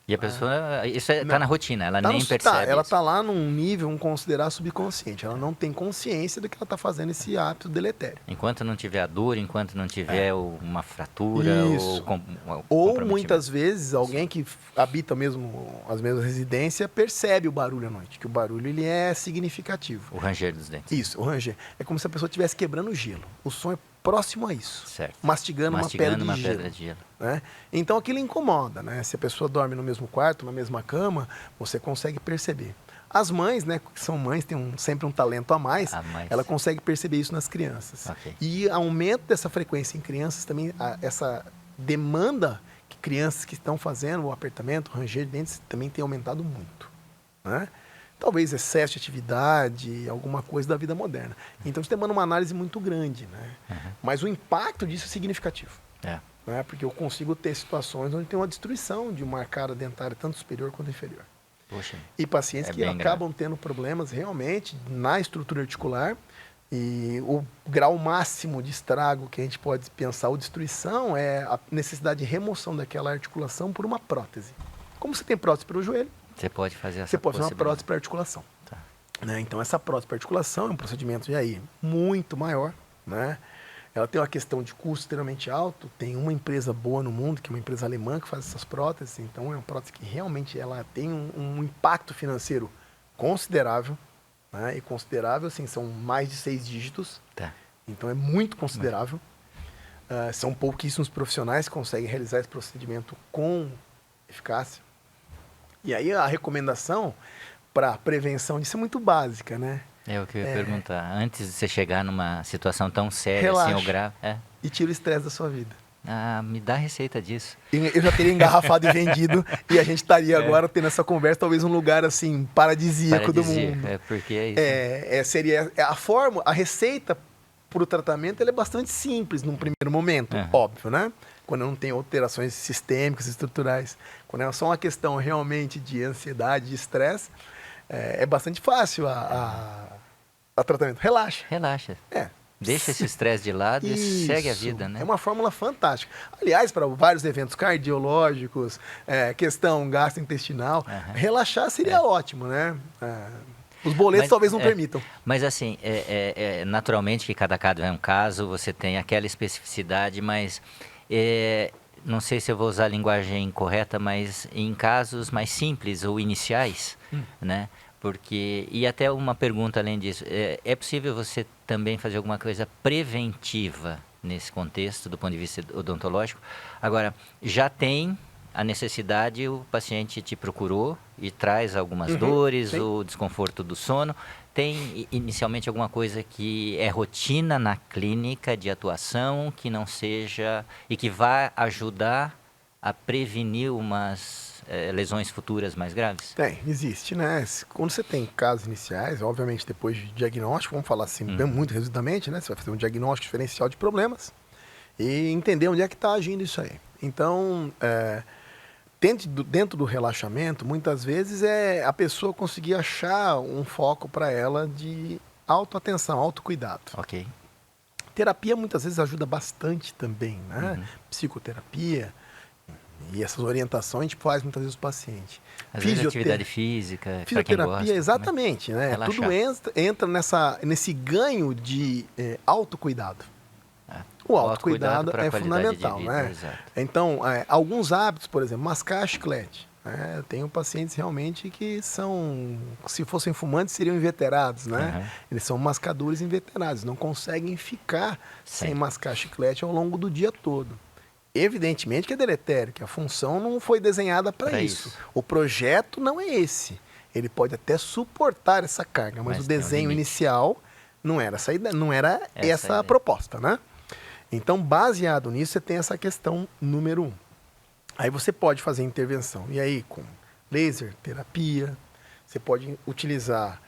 E a pessoa, isso está na rotina, ela Tá nem no- percebe tá, ela isso. está lá num nível, considerar subconsciente. Ela não tem consciência do que ela está fazendo esse hábito deletério. Enquanto não tiver a dor, enquanto não tiver uma fratura Isso. ou Ou comprometimento. muitas vezes alguém que habita mesmo as mesmas residências percebe o barulho à noite, que o barulho ele é significativo. O ranger dos dentes. Isso, o ranger. É como se a pessoa estivesse quebrando o gelo. O som é próximo a isso. Certo. Mastigando uma pedra de gelo. pedra de gelo. Né? Então aquilo incomoda, né? Se a pessoa dorme no mesmo quarto, na mesma cama, você consegue perceber. As mães, né, que são mães, têm sempre um talento a mais, ela consegue perceber isso nas crianças. Ok. E aumento dessa frequência em crianças também, essa demanda que crianças que estão fazendo o apertamento, o ranger de dentes, também tem aumentado muito. Né? Talvez excesso de atividade, alguma coisa da vida moderna. Então isso demanda uma análise muito grande, né? Mas o impacto disso é significativo. Né? Porque eu consigo ter situações onde tem uma destruição de uma arcada dentária, tanto superior quanto inferior. Poxa. E pacientes que bem acabam tendo problemas realmente na estrutura articular. E o grau máximo de estrago que a gente pode pensar, ou destruição, é a necessidade de remoção daquela articulação por uma prótese. Como você tem prótese para o joelho, Você pode fazer essa você pode fazer uma possibilidade. prótese para articulação. Tá. né? Então, essa prótese para articulação é um procedimento de aí muito maior, né? Ela tem uma questão de custo extremamente alto. Tem uma empresa boa no mundo, que é uma empresa alemã, que faz essas próteses. Então, é uma prótese que realmente ela tem um impacto financeiro considerável, né? E considerável, assim, são mais de 6 dígitos. Tá. Então, é muito considerável. São pouquíssimos profissionais que conseguem realizar esse procedimento com eficácia. E aí, a recomendação para prevenção disso é muito básica, né? É o que eu ia perguntar. Antes de você chegar numa situação tão séria Relaxa. assim ou grave. E tira o estresse da sua vida. Ah, me dá a receita disso. Eu já teria engarrafado e vendido e a gente estaria agora tendo essa conversa, talvez um lugar assim, paradisíaco do mundo. É porque é isso. Seria a forma, a receita para o tratamento ela é bastante simples num primeiro momento, óbvio, né? Quando não tem alterações sistêmicas, estruturais. Quando é só uma questão realmente de ansiedade, de estresse, é bastante fácil a tratamento. Relaxa. Relaxa. Deixa esse estresse de lado e segue a vida, né? É uma fórmula fantástica. Aliás, para vários eventos cardiológicos, questão gastrointestinal, relaxar seria ótimo, né? Os boletos talvez não permitam. Mas assim, naturalmente que cada caso é um caso, você tem aquela especificidade, mas não sei se eu vou usar a linguagem correta, mas em casos mais simples ou iniciais, né? Porque, e até uma pergunta além disso, é possível você também fazer alguma coisa preventiva nesse contexto, do ponto de vista odontológico? Agora, já tem a necessidade, o paciente te procurou e traz algumas dores, sim. o desconforto do sono. Tem inicialmente alguma coisa que é rotina na clínica de atuação, que não seja, e que vai ajudar a prevenir umas lesões futuras mais graves? Tem, existe, né? Quando você tem casos iniciais, obviamente depois de diagnóstico, vamos falar assim, bem muito resumidamente, né? Você vai fazer um diagnóstico diferencial de problemas e entender onde é que está agindo isso aí. Então, dentro do relaxamento, muitas vezes a pessoa conseguir achar um foco para ela de autoatenção, autocuidado. Ok. Terapia muitas vezes ajuda bastante também, né? Psicoterapia. E essas orientações a gente faz muitas vezes o paciente. Às vezes atividade física, fisioterapia, gosta, exatamente, né? Relaxar. Tudo entra nesse ganho de autocuidado. O autocuidado é fundamental, né? Exato. Então, alguns hábitos, por exemplo, mascar chiclete. Tenho pacientes realmente que se fossem fumantes, seriam inveterados, né? Eles são mascadores inveterados, não conseguem ficar sem mascar chiclete ao longo do dia todo. Evidentemente que é deletério, que a função não foi desenhada para isso. O projeto não é esse. Ele pode até suportar essa carga, mas o desenho inicial não era essa ideia, não era essa a proposta, né? Então, baseado nisso, você tem essa questão número 1. Aí você pode fazer intervenção. E aí, com laser, terapia, você pode utilizar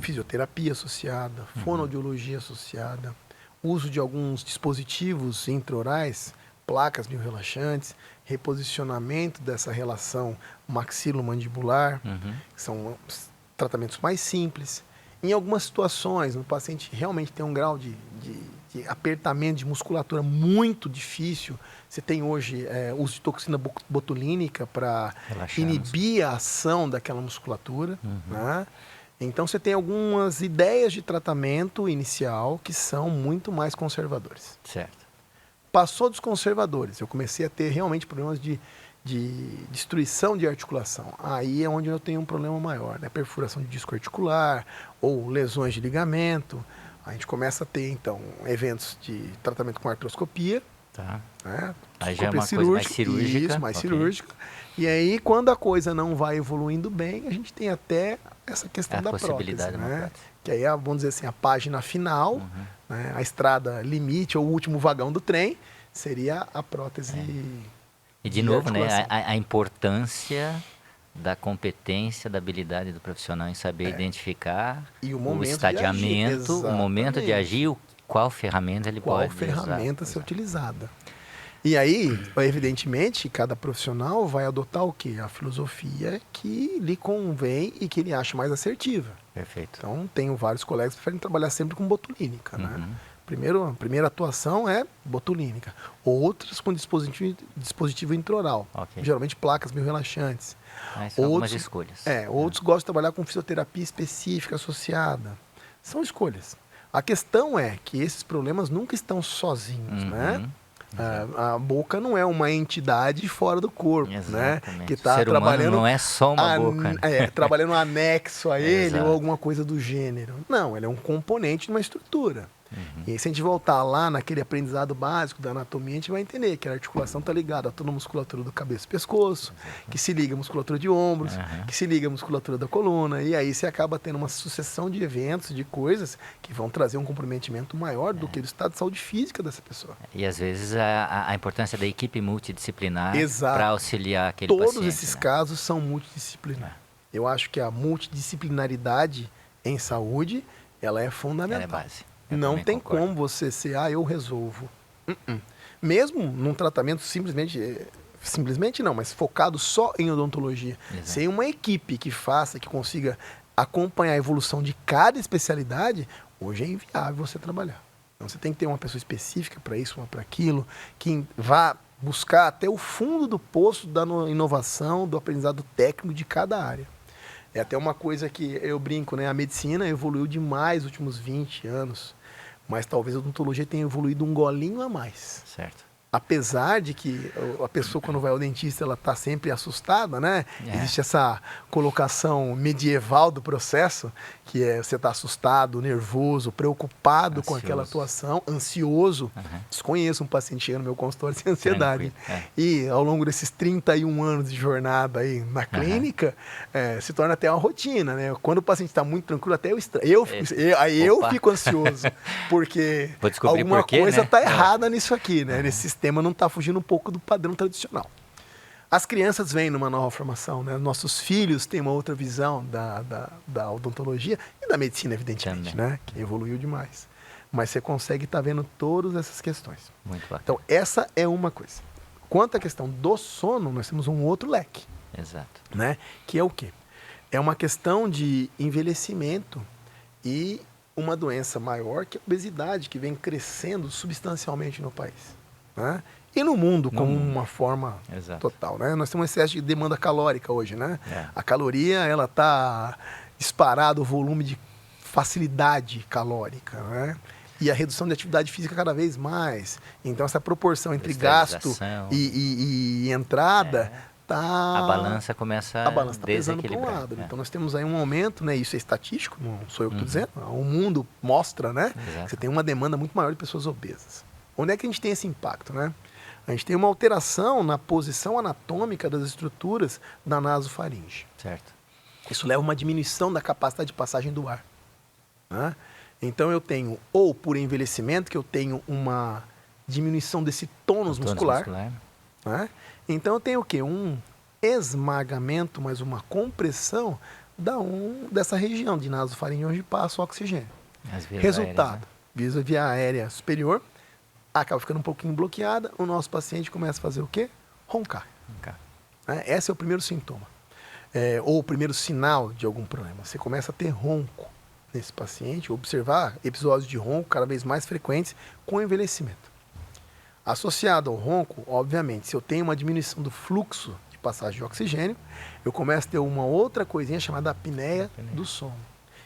fisioterapia associada, fonoaudiologia associada, uso de alguns dispositivos intraorais, placas biorrelaxantes, reposicionamento dessa relação maxilomandibular, que são tratamentos mais simples. Em algumas situações, o paciente realmente tem um grau de apertamento de musculatura muito difícil. Você tem hoje uso de toxina botulínica para inibir a ação daquela musculatura. Né? Então, você tem algumas ideias de tratamento inicial que são muito mais conservadores. Certo. Passou dos conservadores, eu comecei a ter realmente problemas de destruição de articulação. Aí é onde eu tenho um problema maior, né? Perfuração de disco articular ou lesões de ligamento. A gente começa a ter, então, eventos de tratamento com artroscopia. Tá. Né? Aí já é uma coisa mais cirúrgica. Isso, mais cirúrgica. E aí, quando a coisa não vai evoluindo bem, a gente tem até essa questão da possibilidade prótese, né? prótese. Que aí, vamos dizer assim, a página final, né? A estrada limite ou o último vagão do trem, seria a prótese. E de novo, né, a importância da competência, da habilidade do profissional em saber identificar e o estadiamento, o momento de agir, qual ferramenta ele pode usar. Qual ferramenta ser utilizada. E aí, evidentemente, cada profissional vai adotar o quê? A filosofia que lhe convém e que ele acha mais assertiva. Perfeito. Então, tenho vários colegas que preferem trabalhar sempre com botulínica, né? A primeira atuação é botulínica. Outras com dispositivo intraoral. Ok. Geralmente placas meio relaxantes. Mas são algumas escolhas. Outros gostam de trabalhar com fisioterapia específica associada. São escolhas. A questão é que esses problemas nunca estão sozinhos, né? A boca não é uma entidade fora do corpo, né? Que está trabalhando, não é só uma boca, né? trabalhando anexo a ele Exato. ou alguma coisa do gênero. Não, ele é um componente de uma estrutura. E se a gente voltar lá naquele aprendizado básico da anatomia, a gente vai entender que a articulação está ligada a toda a musculatura do cabeça e pescoço, que se liga a musculatura de ombros, que se liga a musculatura da coluna, e aí você acaba tendo uma sucessão de eventos, de coisas que vão trazer um comprometimento maior do que o estado de saúde física dessa pessoa. E às vezes a importância da equipe multidisciplinar Exato. para auxiliar aquele paciente. Todos esses casos são multidisciplinares. Eu acho que a multidisciplinaridade em saúde, ela é fundamental. Ela é base. Não tem como você ser, eu resolvo. Mesmo num tratamento simplesmente não, mas focado só em odontologia. Exato. Sem uma equipe que faça, que consiga acompanhar a evolução de cada especialidade, hoje é inviável você trabalhar. Então você tem que ter uma pessoa específica para isso, uma para aquilo, que vá buscar até o fundo do poço da inovação, do aprendizado técnico de cada área. É até uma coisa que eu brinco, né? A medicina evoluiu demais nos últimos 20 anos. Mas talvez a odontologia tenha evoluído um golinho a mais. Certo. Apesar de que a pessoa, quando vai ao dentista, ela está sempre assustada, né? Existe essa colocação medieval do processo, que é você está assustado, nervoso, preocupado com aquela atuação, ansioso. Desconheço um paciente chegando no meu consultório sem ansiedade. E ao longo desses 31 anos de jornada aí na clínica, se torna até uma rotina, né? Quando o paciente está muito tranquilo, até eu fico ansioso, porque alguma coisa está errada nisso aqui, né? Nesse sistema não está fugindo um pouco do padrão tradicional. As crianças vêm numa nova formação, né? Nossos filhos têm uma outra visão da odontologia e da medicina, evidentemente, né? Que evoluiu demais. Mas você consegue estar vendo todas essas questões. Muito bacana. Então, essa é uma coisa. Quanto à questão do sono, nós temos um outro leque. Exato. Né? Que é o quê? É uma questão de envelhecimento e uma doença maior, que é a obesidade, que vem crescendo substancialmente no país. Né? E no mundo, como uma forma total. Né? Nós temos um excesso de demanda calórica hoje. Né? A caloria está disparado o volume de facilidade calórica. Né? E a redução de atividade física cada vez mais. Então, essa proporção entre gasto e entrada... A balança começa a pesando para um lado. Então, nós temos aí um aumento, né? Isso é estatístico, não sou eu que estou dizendo. O mundo mostra, né? Que você tem uma demanda muito maior de pessoas obesas. Onde é que a gente tem esse impacto, né? A gente tem uma alteração na posição anatômica das estruturas da nasofaringe. Certo. Isso leva a uma diminuição da capacidade de passagem do ar. Né? Então, eu tenho, ou por envelhecimento, que eu tenho uma diminuição desse tônus muscular. Né? Então, eu tenho o quê? Um esmagamento, mas uma compressão dessa região de nasofaringe onde passa o oxigênio. Resultado, via aérea superior, acaba ficando um pouquinho bloqueada, o nosso paciente começa a fazer o quê? Roncar. Né? Esse é o primeiro sintoma. Ou o primeiro sinal de algum problema. Você começa a ter ronco nesse paciente, observar episódios de ronco cada vez mais frequentes com envelhecimento. Associado ao ronco, obviamente, se eu tenho uma diminuição do fluxo de passagem de oxigênio, eu começo a ter uma outra coisinha chamada apneia do sono.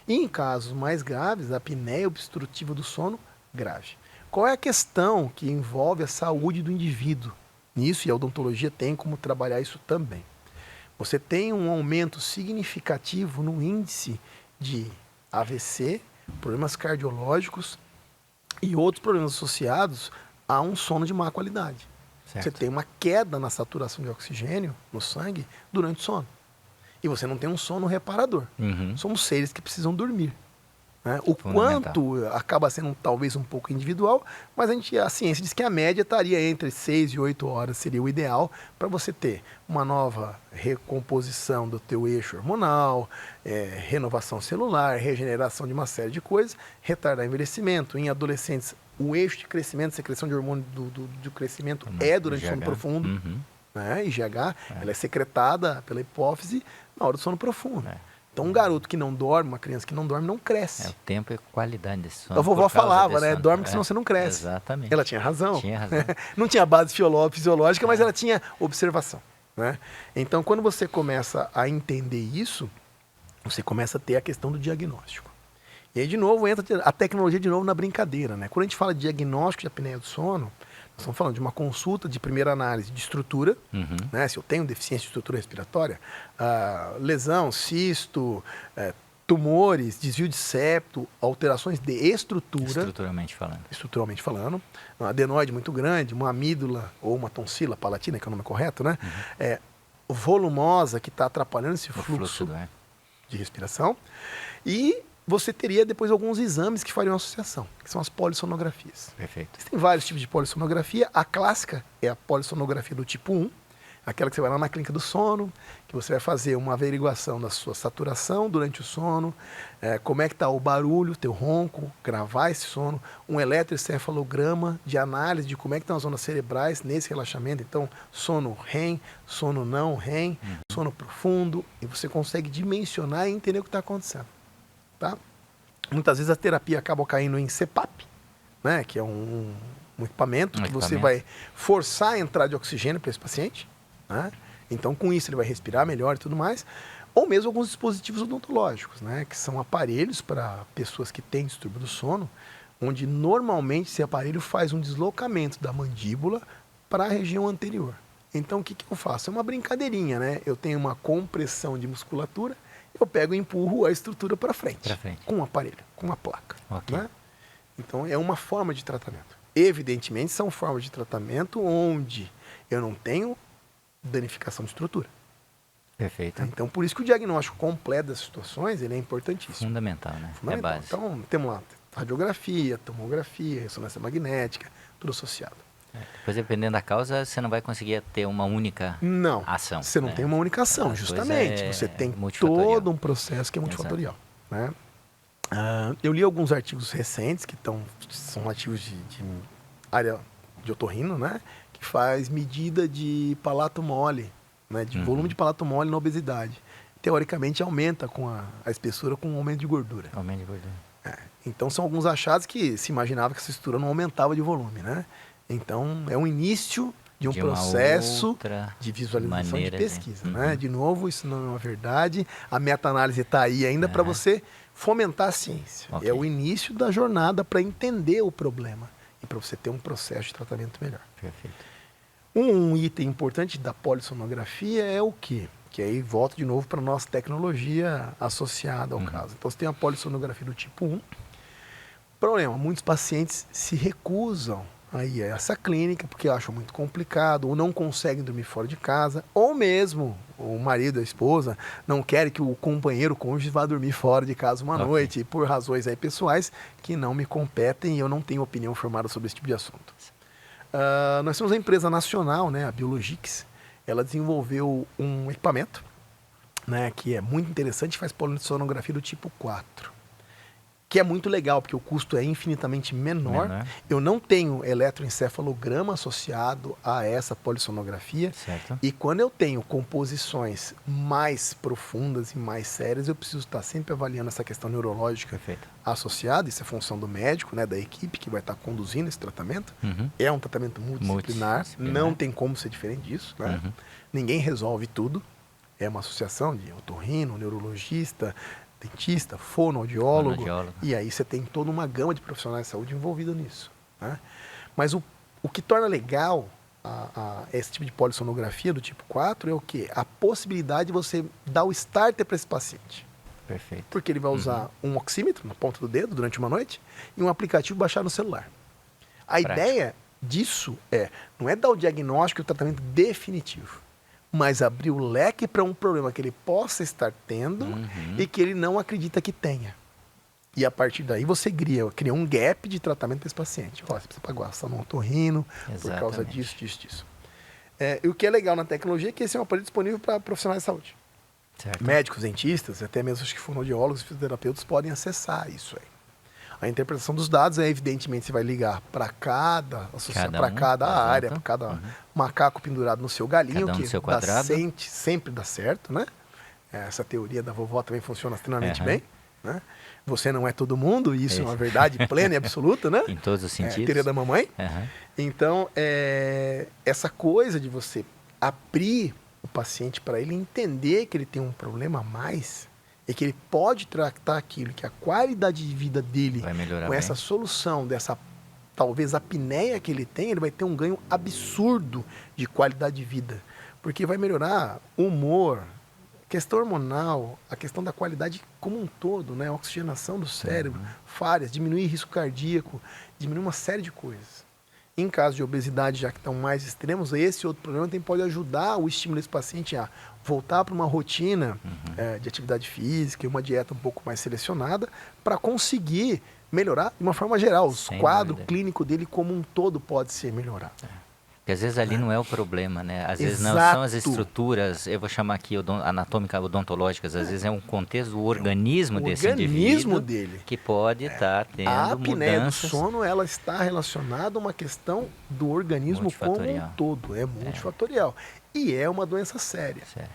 E em casos mais graves, a apneia obstrutiva do sono grave. Qual é a questão que envolve a saúde do indivíduo? Nisso, e a odontologia tem como trabalhar isso também. Você tem um aumento significativo no índice de AVC, problemas cardiológicos e outros problemas associados a um sono de má qualidade. Certo. Você tem uma queda na saturação de oxigênio no sangue durante o sono. E você não tem um sono reparador. Somos seres que precisam dormir. Né? O quanto acaba sendo talvez um pouco individual, mas a ciência diz que a média estaria entre 6 e 8 horas, seria o ideal para você ter uma nova recomposição do teu eixo hormonal, renovação celular, regeneração de uma série de coisas, retardar envelhecimento. Em adolescentes, o eixo de crescimento, secreção de hormônio do crescimento durante o sono profundo. Né? IGH, ela é secretada pela hipófise na hora do sono profundo. Então, um garoto que não dorme, uma criança que não dorme, não cresce. O tempo e a qualidade desse sono. A vovó por causa falava, desse né? sono. Dorme que senão você não cresce. Exatamente. Ela tinha razão. Tinha razão. Não tinha base fisiológica, mas ela tinha observação, né? Então, quando você começa a entender isso, você começa a ter a questão do diagnóstico. E aí, de novo, entra a tecnologia de novo na brincadeira, né? Quando a gente fala de diagnóstico de apneia do sono, nós estamos falando de uma consulta de primeira análise de estrutura, né? Se eu tenho deficiência de estrutura respiratória, lesão, cisto, tumores, desvio de septo, alterações de estrutura. Estruturalmente falando. Um adenoide muito grande, uma amídula ou uma tonsila palatina, que é o nome correto, né? Volumosa, que está atrapalhando esse fluxo de respiração. E você teria depois alguns exames que fariam associação, que são as polissonografias. Perfeito. Tem vários tipos de polissonografia. A clássica é a polissonografia do tipo 1, aquela que você vai lá na clínica do sono, que você vai fazer uma averiguação da sua saturação durante o sono, como é que está o barulho, teu ronco, gravar esse sono, um eletroencefalograma de análise de como é que estão as zonas cerebrais nesse relaxamento. Então, sono REM, sono não REM, sono profundo, e você consegue dimensionar e entender o que está acontecendo. Tá? Muitas vezes a terapia acaba caindo em CPAP, né? Que é um equipamento que você vai forçar a entrada de oxigênio para esse paciente, né? Então, com isso, ele vai respirar melhor e tudo mais. Ou mesmo alguns dispositivos odontológicos, né? Que são aparelhos para pessoas que têm distúrbio do sono, onde normalmente esse aparelho faz um deslocamento da mandíbula para a região anterior. Então, o que eu faço? É uma brincadeirinha, né? Eu tenho uma compressão de musculatura, eu pego e empurro a estrutura para frente, com um aparelho, com uma placa. Okay. Né? Então, é uma forma de tratamento. Evidentemente, são formas de tratamento onde eu não tenho danificação de estrutura. Perfeito. Então, por isso que o diagnóstico completo das situações ele é importantíssimo. Fundamental, né? Fundamental. É base. Então, temos lá radiografia, tomografia, ressonância magnética, tudo associado. Depois, dependendo da causa, você não vai conseguir ter uma única ação. Você não tem uma única ação, justamente. Você tem todo um processo que é multifatorial. Né? Eu li alguns artigos recentes, que são artigos de área de otorrino, né? Que faz medida de palato mole, né? De volume de palato mole na obesidade. Teoricamente, aumenta com a espessura com o aumento de gordura. Aumento de gordura. Então, são alguns achados que se imaginava que essa estrutura não aumentava de volume, né? Então, é um início de um processo de visualização de pesquisa. Né? De novo, isso não é uma verdade. A meta-análise está aí ainda para você fomentar a ciência. Okay. É o início da jornada para entender o problema e para você ter um processo de tratamento melhor. Perfeito. Um item importante da polissonografia é o quê? Que aí volta de novo para a nossa tecnologia associada ao caso. Então, você tem a polissonografia do tipo 1. Problema, muitos pacientes se recusam aí essa clínica porque acham muito complicado, ou não conseguem dormir fora de casa, ou mesmo o marido, a esposa, não querem que o companheiro, o cônjuge, vá dormir fora de casa uma noite, por razões aí pessoais que não me competem e eu não tenho opinião formada sobre esse tipo de assunto. Nós temos a empresa nacional, né, a Biologix, ela desenvolveu um equipamento, né, que é muito interessante, faz polissonografia do tipo 4. Que é muito legal, porque o custo é infinitamente menor. Eu não tenho eletroencefalograma associado a essa polissonografia. Certo. E quando eu tenho composições mais profundas e mais sérias, eu preciso estar sempre avaliando essa questão neurológica associada. Isso é função do médico, né, da equipe que vai estar conduzindo esse tratamento. É um tratamento multidisciplinar. Não tem como ser diferente disso. Né? Ninguém resolve tudo. É uma associação de otorrino, neurologista, dentista, fonoaudiólogo, e aí você tem toda uma gama de profissionais de saúde envolvida nisso. Né? Mas o que torna legal esse tipo de polissonografia do tipo 4 é o quê? A possibilidade de você dar o starter para esse paciente. Perfeito. Porque ele vai usar um oxímetro na ponta do dedo durante uma noite e um aplicativo baixar no celular. A ideia disso não é dar o diagnóstico e o tratamento definitivo, mas abrir o leque para um problema que ele possa estar tendo e que ele não acredita que tenha. E a partir daí você cria um gap de tratamento para esse paciente. Você precisa passar no otorrino por causa disso. E o que é legal na tecnologia é que esse é um aparelho disponível para profissionais de saúde. Certo. Médicos, dentistas, até mesmo acho que fonoaudiólogos e fisioterapeutas podem acessar isso aí. A interpretação dos dados evidentemente, você vai ligar para cada área, para cada macaco pendurado no seu galinho, que sempre dá certo, né? Essa teoria da vovó também funciona extremamente Aham. bem, né? Você não é todo mundo, e isso é uma verdade plena e absoluta, né? Em todos os É, sentidos. teoria da mamãe. Aham. Então, essa coisa de você abrir o paciente para ele entender que ele tem um problema a mais e que ele pode tratar aquilo, que a qualidade de vida dele, Vai melhorar com bem. essa solução dessa talvez apneia que ele tem, ele vai ter um ganho absurdo de qualidade de vida. Porque vai melhorar o humor, questão hormonal, a questão da qualidade como um todo, né? A oxigenação do cérebro, falhas, diminuir risco cardíaco, diminuir uma série de coisas. Em caso de obesidade, já que estão mais extremos, esse outro problema também pode ajudar o estímulo desse paciente a voltar para uma rotina de atividade física e uma dieta um pouco mais selecionada para conseguir melhorar de uma forma geral. O Sem quadro dúvida. clínico dele como um todo pode ser melhorado. Porque às vezes ali não é o problema, né? Às vezes não Exato. são as estruturas, eu vou chamar aqui anatômica odontológicas, às vezes é um contexto, o organismo O desse organismo indivíduo dele. que pode estar tendo A apneia do mudanças. sono, ela está relacionada a uma questão do organismo como um Multifatorial. todo. É multifatorial. E é uma doença séria. Sério.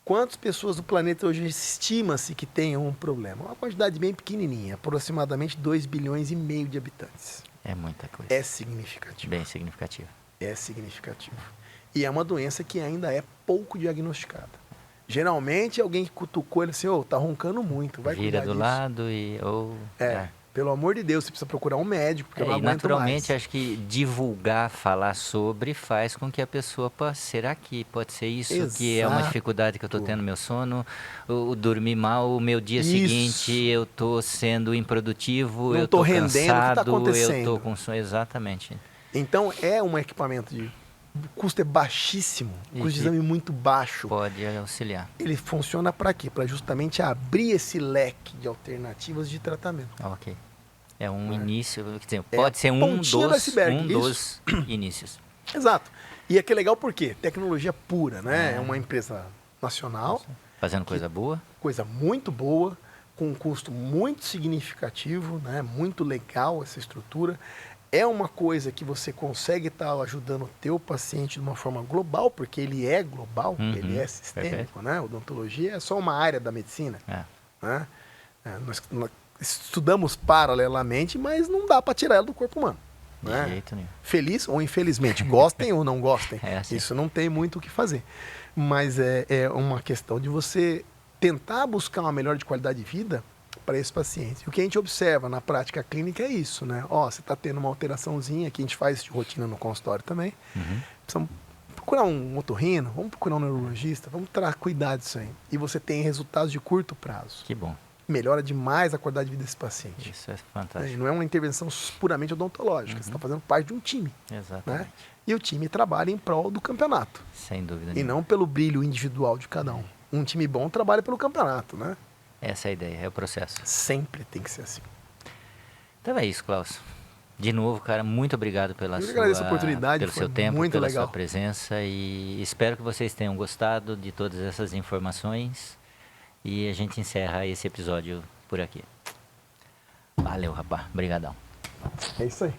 Quantas pessoas do planeta hoje estima-se que tenham um problema? Uma quantidade bem pequenininha, aproximadamente 2,5 bilhões de habitantes. É muita coisa. É significativo. Bem significativo. É significativo. E é uma doença que ainda é pouco diagnosticada. Geralmente, alguém que cutucou ele assim, tá roncando muito, vai Vira cuidar do disso. lado e... Ou, Pelo amor de Deus, você precisa procurar um médico, porque eu não e aguento naturalmente, mais. acho que divulgar, falar sobre, faz com que a pessoa possa, será que pode ser isso que é uma Exato. dificuldade que eu estou tendo no meu sono, o dormir mal, o meu dia Isso. seguinte eu estou sendo improdutivo, Não eu tô estou rendendo, o que tá cansado, eu acontecendo? estou com sono, exatamente. Então, é um equipamento de... O custo é baixíssimo, o E custo de que exame muito baixo. Pode auxiliar. Ele funciona para quê? Para justamente abrir esse leque de alternativas de tratamento. Ok. É um início, quer dizer, É pode ser a um pontinha do iceberg, um dos inícios. Exato. E é que é legal por quê? Tecnologia pura, né? É uma empresa nacional, Fazendo coisa boa. coisa muito boa, com um custo muito significativo, né? Muito legal essa estrutura. É uma coisa que você consegue estar ajudando o teu paciente de uma forma global, porque ele é global, ele é sistêmico, Perfeito. né? Odontologia é só uma área da medicina, É. né? Nós estudamos paralelamente, mas não dá para tirar ela do corpo humano. De Né? jeito nenhum. Feliz ou infelizmente, gostem ou não gostem, É assim. isso não tem muito o que fazer. Mas é uma questão de você tentar buscar uma melhora de qualidade de vida para esse paciente. E o que a gente observa na prática clínica é isso, né? Você está tendo uma alteraçãozinha, que a gente faz de rotina no consultório também. Precisamos procurar um otorrino, vamos procurar um neurologista, vamos cuidar disso aí. E você tem resultados de curto prazo. Que bom. Melhora demais a qualidade de vida desse paciente. Isso é E fantástico. não é uma intervenção puramente odontológica, você está fazendo parte de um time. Exatamente. Né? E o time trabalha em prol do campeonato. Sem dúvida E nenhuma. não pelo brilho individual de cada um. Um time bom trabalha pelo campeonato, né? Essa é a ideia, é o processo. Sempre tem que ser assim. Então é isso, Klaus. De novo, cara, muito obrigado pela Eu que agradeço a oportunidade, pelo foi seu tempo, muito pela legal. sua presença e espero que vocês tenham gostado de todas essas informações e a gente encerra esse episódio por aqui. Valeu, rapaz. Obrigadão. É isso aí.